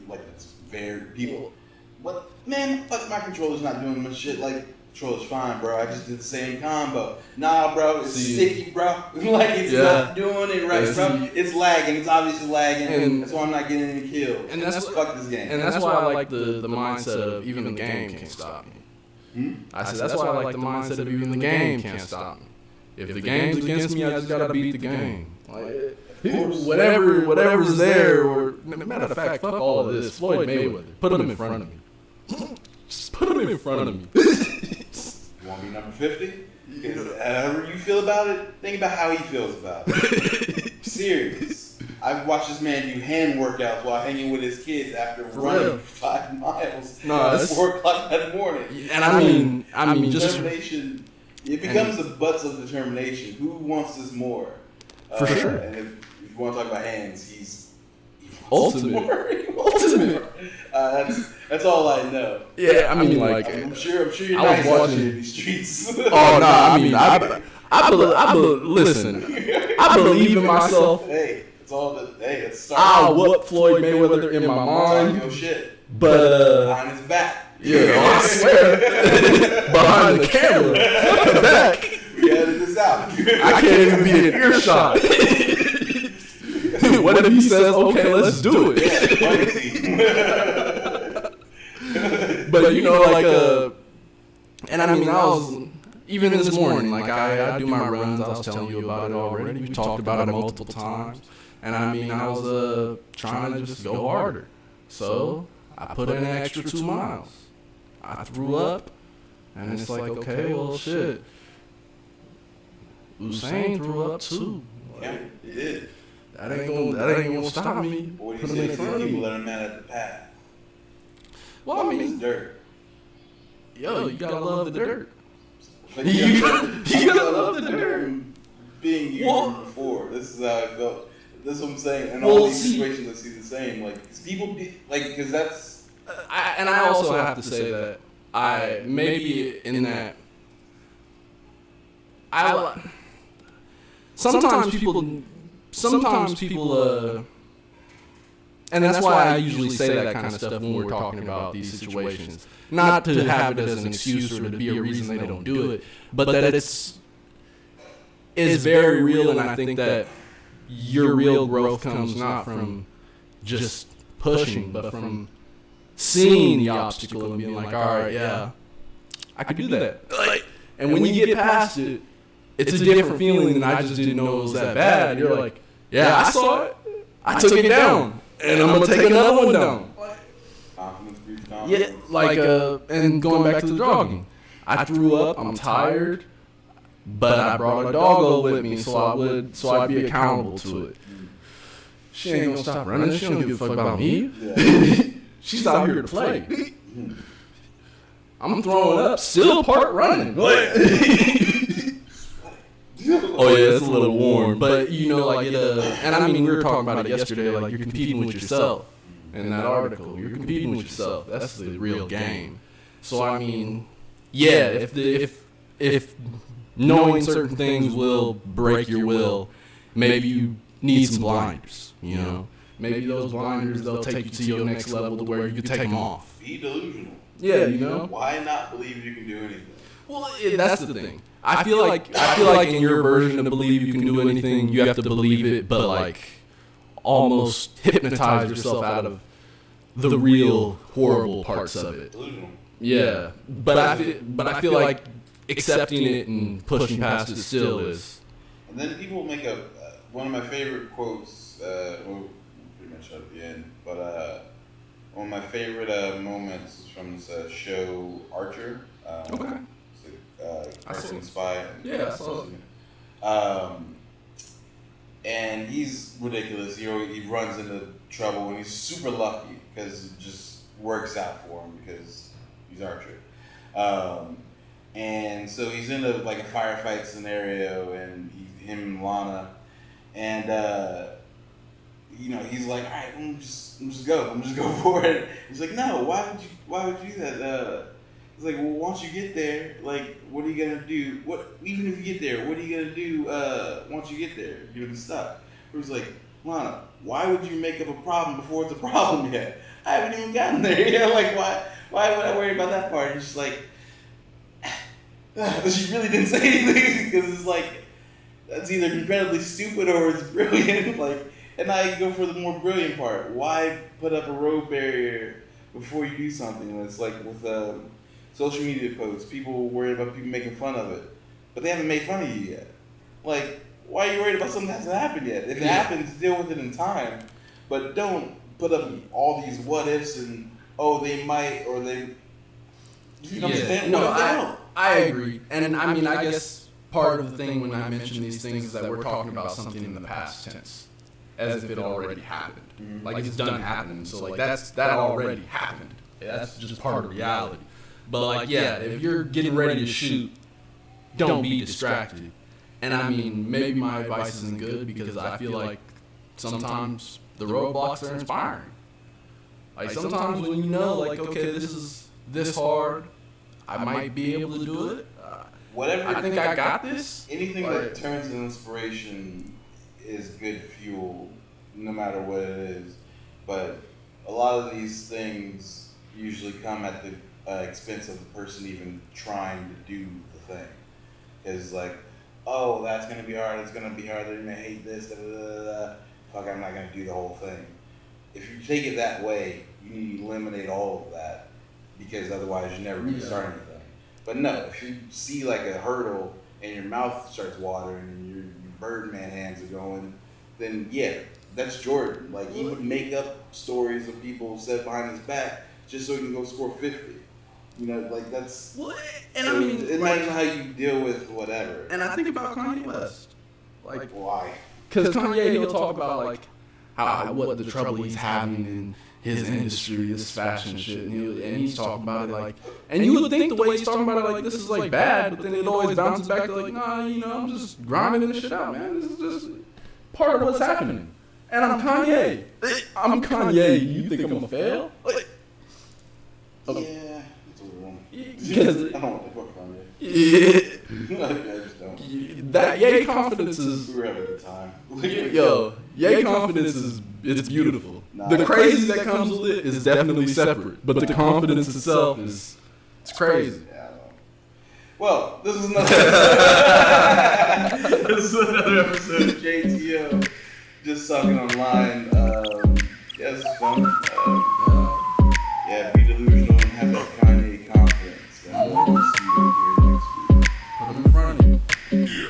Like, it's very people. What, man? Fuck, my controller's not doing much shit. Like, controller's fine, bro. I just did the same combo. Nah, bro, it's sticky, bro. Like, it's not doing it right, bro. It's lagging. It's obviously lagging. And that's why I'm not getting any kills. And that's fuck this game. And that's why I like the mindset of even the game can't stop me. I said that's why I like the mindset of even the game can't stop me. If the game's against me, I just gotta beat the game. Like, whatever's there, or matter of fact, fuck all of this. Floyd Mayweather, put him in front of me. Just put him in front of me. You want to be number 50? However you feel about it, think about how he feels about it. Serious. I've watched this man do hand workouts while hanging with his kids after running 5 miles at 4 o'clock that morning. And I mean, just determination. It becomes the butts of determination. Who wants this more? For sure. And if you want to talk about hands, he's ultimate. That's all I know. Yeah, I mean, like, I'm sure you're I not was watching watching in these streets. Oh no, I mean, listen, I believe in myself. Hey, it's all the it's I'll whoop Floyd Mayweather in my mind. No shit. But behind his back. Yeah, I swear. Behind the camera, the back. We edited this out. I can't even be in earshot. What if he says, "Okay, let's do it"? But you know, like, and I mean, I was even this morning, like I do my runs. I was telling you about it already. We talked about it multiple times, and I mean, I was trying to just go harder. So I put in an extra 2 miles. I threw up, and it's like, okay, well, shit. Usain threw up too. Yeah, he did. That ain't gonna stop me. What do you say to people that are mad at the path? Well, I mean, it's dirt. Yo, you gotta love the dirt. Like, you gotta love the dirt. Being you before. This is how I felt. This is what I'm saying. And all these situations I see the same. Like, people, because that's. And I also have to say that I maybe in that sometimes people and that's why I usually say that kind of stuff when we're talking about these situations, not to have it as an excuse or to be a reason they don't do it, but that it's very real. And I think that your real growth comes not from just pushing, but from seeing the obstacle and being like, all right, yeah, I could do that. And when you get past it, it's a different feeling than I just didn't know it was that bad. You're like, yeah, I saw it. I took it down. And I'm going to take another one down. Yeah, like, and going back to the jogging. I threw up. I'm tired. But I brought a doggo with me so I'd be accountable to it. She ain't going to stop running. She don't give a fuck about me. She's out here to play. I'm throwing up, still part running. Oh yeah, it's a little warm, but you know, like and I mean, we were talking about it yesterday. Like, you're competing with yourself in that article. You're competing with yourself. That's the real game. So I mean, yeah, if knowing certain things will break your will, maybe you need some blinders. You know, maybe those blinders, they'll take you to your next level to where you can take them off. Be delusional. Yeah, you know. Why not believe you can do anything? Well, that's the thing. I feel like in your version of believe you can do anything, you have to believe it, but like almost hypnotize yourself out of the real horrible parts of it. Delusional. Yeah, but I feel like accepting it and pushing past it still is. And then people make one of my favorite quotes. Well, pretty much at the end, but one of my favorite moments is from this show Archer. Okay. Person Spy. Yeah, I saw it. And he's ridiculous. He runs into trouble, and he's super lucky because it just works out for him because he's Archer. And so he's in a firefight scenario, and him and Lana, and he's like, all right, I'm just go for it. He's like, no, why would you do that? It's like, well, once you get there, like, what are you gonna do? Even if you get there, what are you gonna do? Once you get there, you're gonna be stuck. It was like, Lana, why would you make up a problem before it's a problem yet? I haven't even gotten there. You know, like, why would I worry about that part? And she's like, she really didn't say anything because it's like, that's either incredibly stupid or it's brilliant. Like, and I go for the more brilliant part. Why put up a road barrier before you do something? It's like with social media posts, people worry about people making fun of it, but they haven't made fun of you yet. Like, why are you worried about something that hasn't happened yet? If it happens, deal with it in time, but don't put up all these what ifs and they might or they. You know what I'm saying? No, I agree, and I mean, I guess part of the thing when I mention these things is that we're talking about something in the past tense, as if it already happened. Mm-hmm. Like, it's done happening, so like that already happened. That's just part of reality. But like, yeah, if you're getting ready to shoot, don't be distracted. And I mean, maybe my advice isn't good because I feel like sometimes the roadblocks are inspiring. Like sometimes when you know, like, okay, this is this hard, I might be able to do it. Whatever. I think I got this. Anything that turns into inspiration is good fuel, no matter what it is. But a lot of these things usually come at the expense of the person even trying to do the thing. Because like, oh, that's gonna be hard. It's gonna be hard. They're gonna hate this. Da, da, da, da. Fuck, I'm not gonna do the whole thing. If you take it that way, you need to eliminate all of that because otherwise you're never gonna start anything. But no, if you see like a hurdle and your mouth starts watering and your Birdman hands are going, then yeah, that's Jordan. Like he would make up stories of people said behind his back just so he can go score 50. You know, like that's. What? And so I mean, imagine how you deal with whatever. And I think about Kanye West. Like, why? Because Kanye, he'll talk about like how what the trouble he's having in his industry, this fashion shit, and he's talking about it like, and you would think the way he's talking about it like this is like bad, but then it always bounces back to like, nah, you know, I'm just grinding this shit out, man. This is just part of what's happening. And I'm Kanye. I'm Kanye. You think I'm gonna fail? Like, yeah, that's a weird one. Because I don't want to fuck Kanye. Yeah. I just don't. That Ye confidence is. We were having a good time. Yo, Ye confidence is it's beautiful. The crazy that comes with it is definitely separate, but the confidence itself is it's crazy. Yeah, I don't know. Well, this is another episode of JTO. Just talking online. Yeah, this is fun.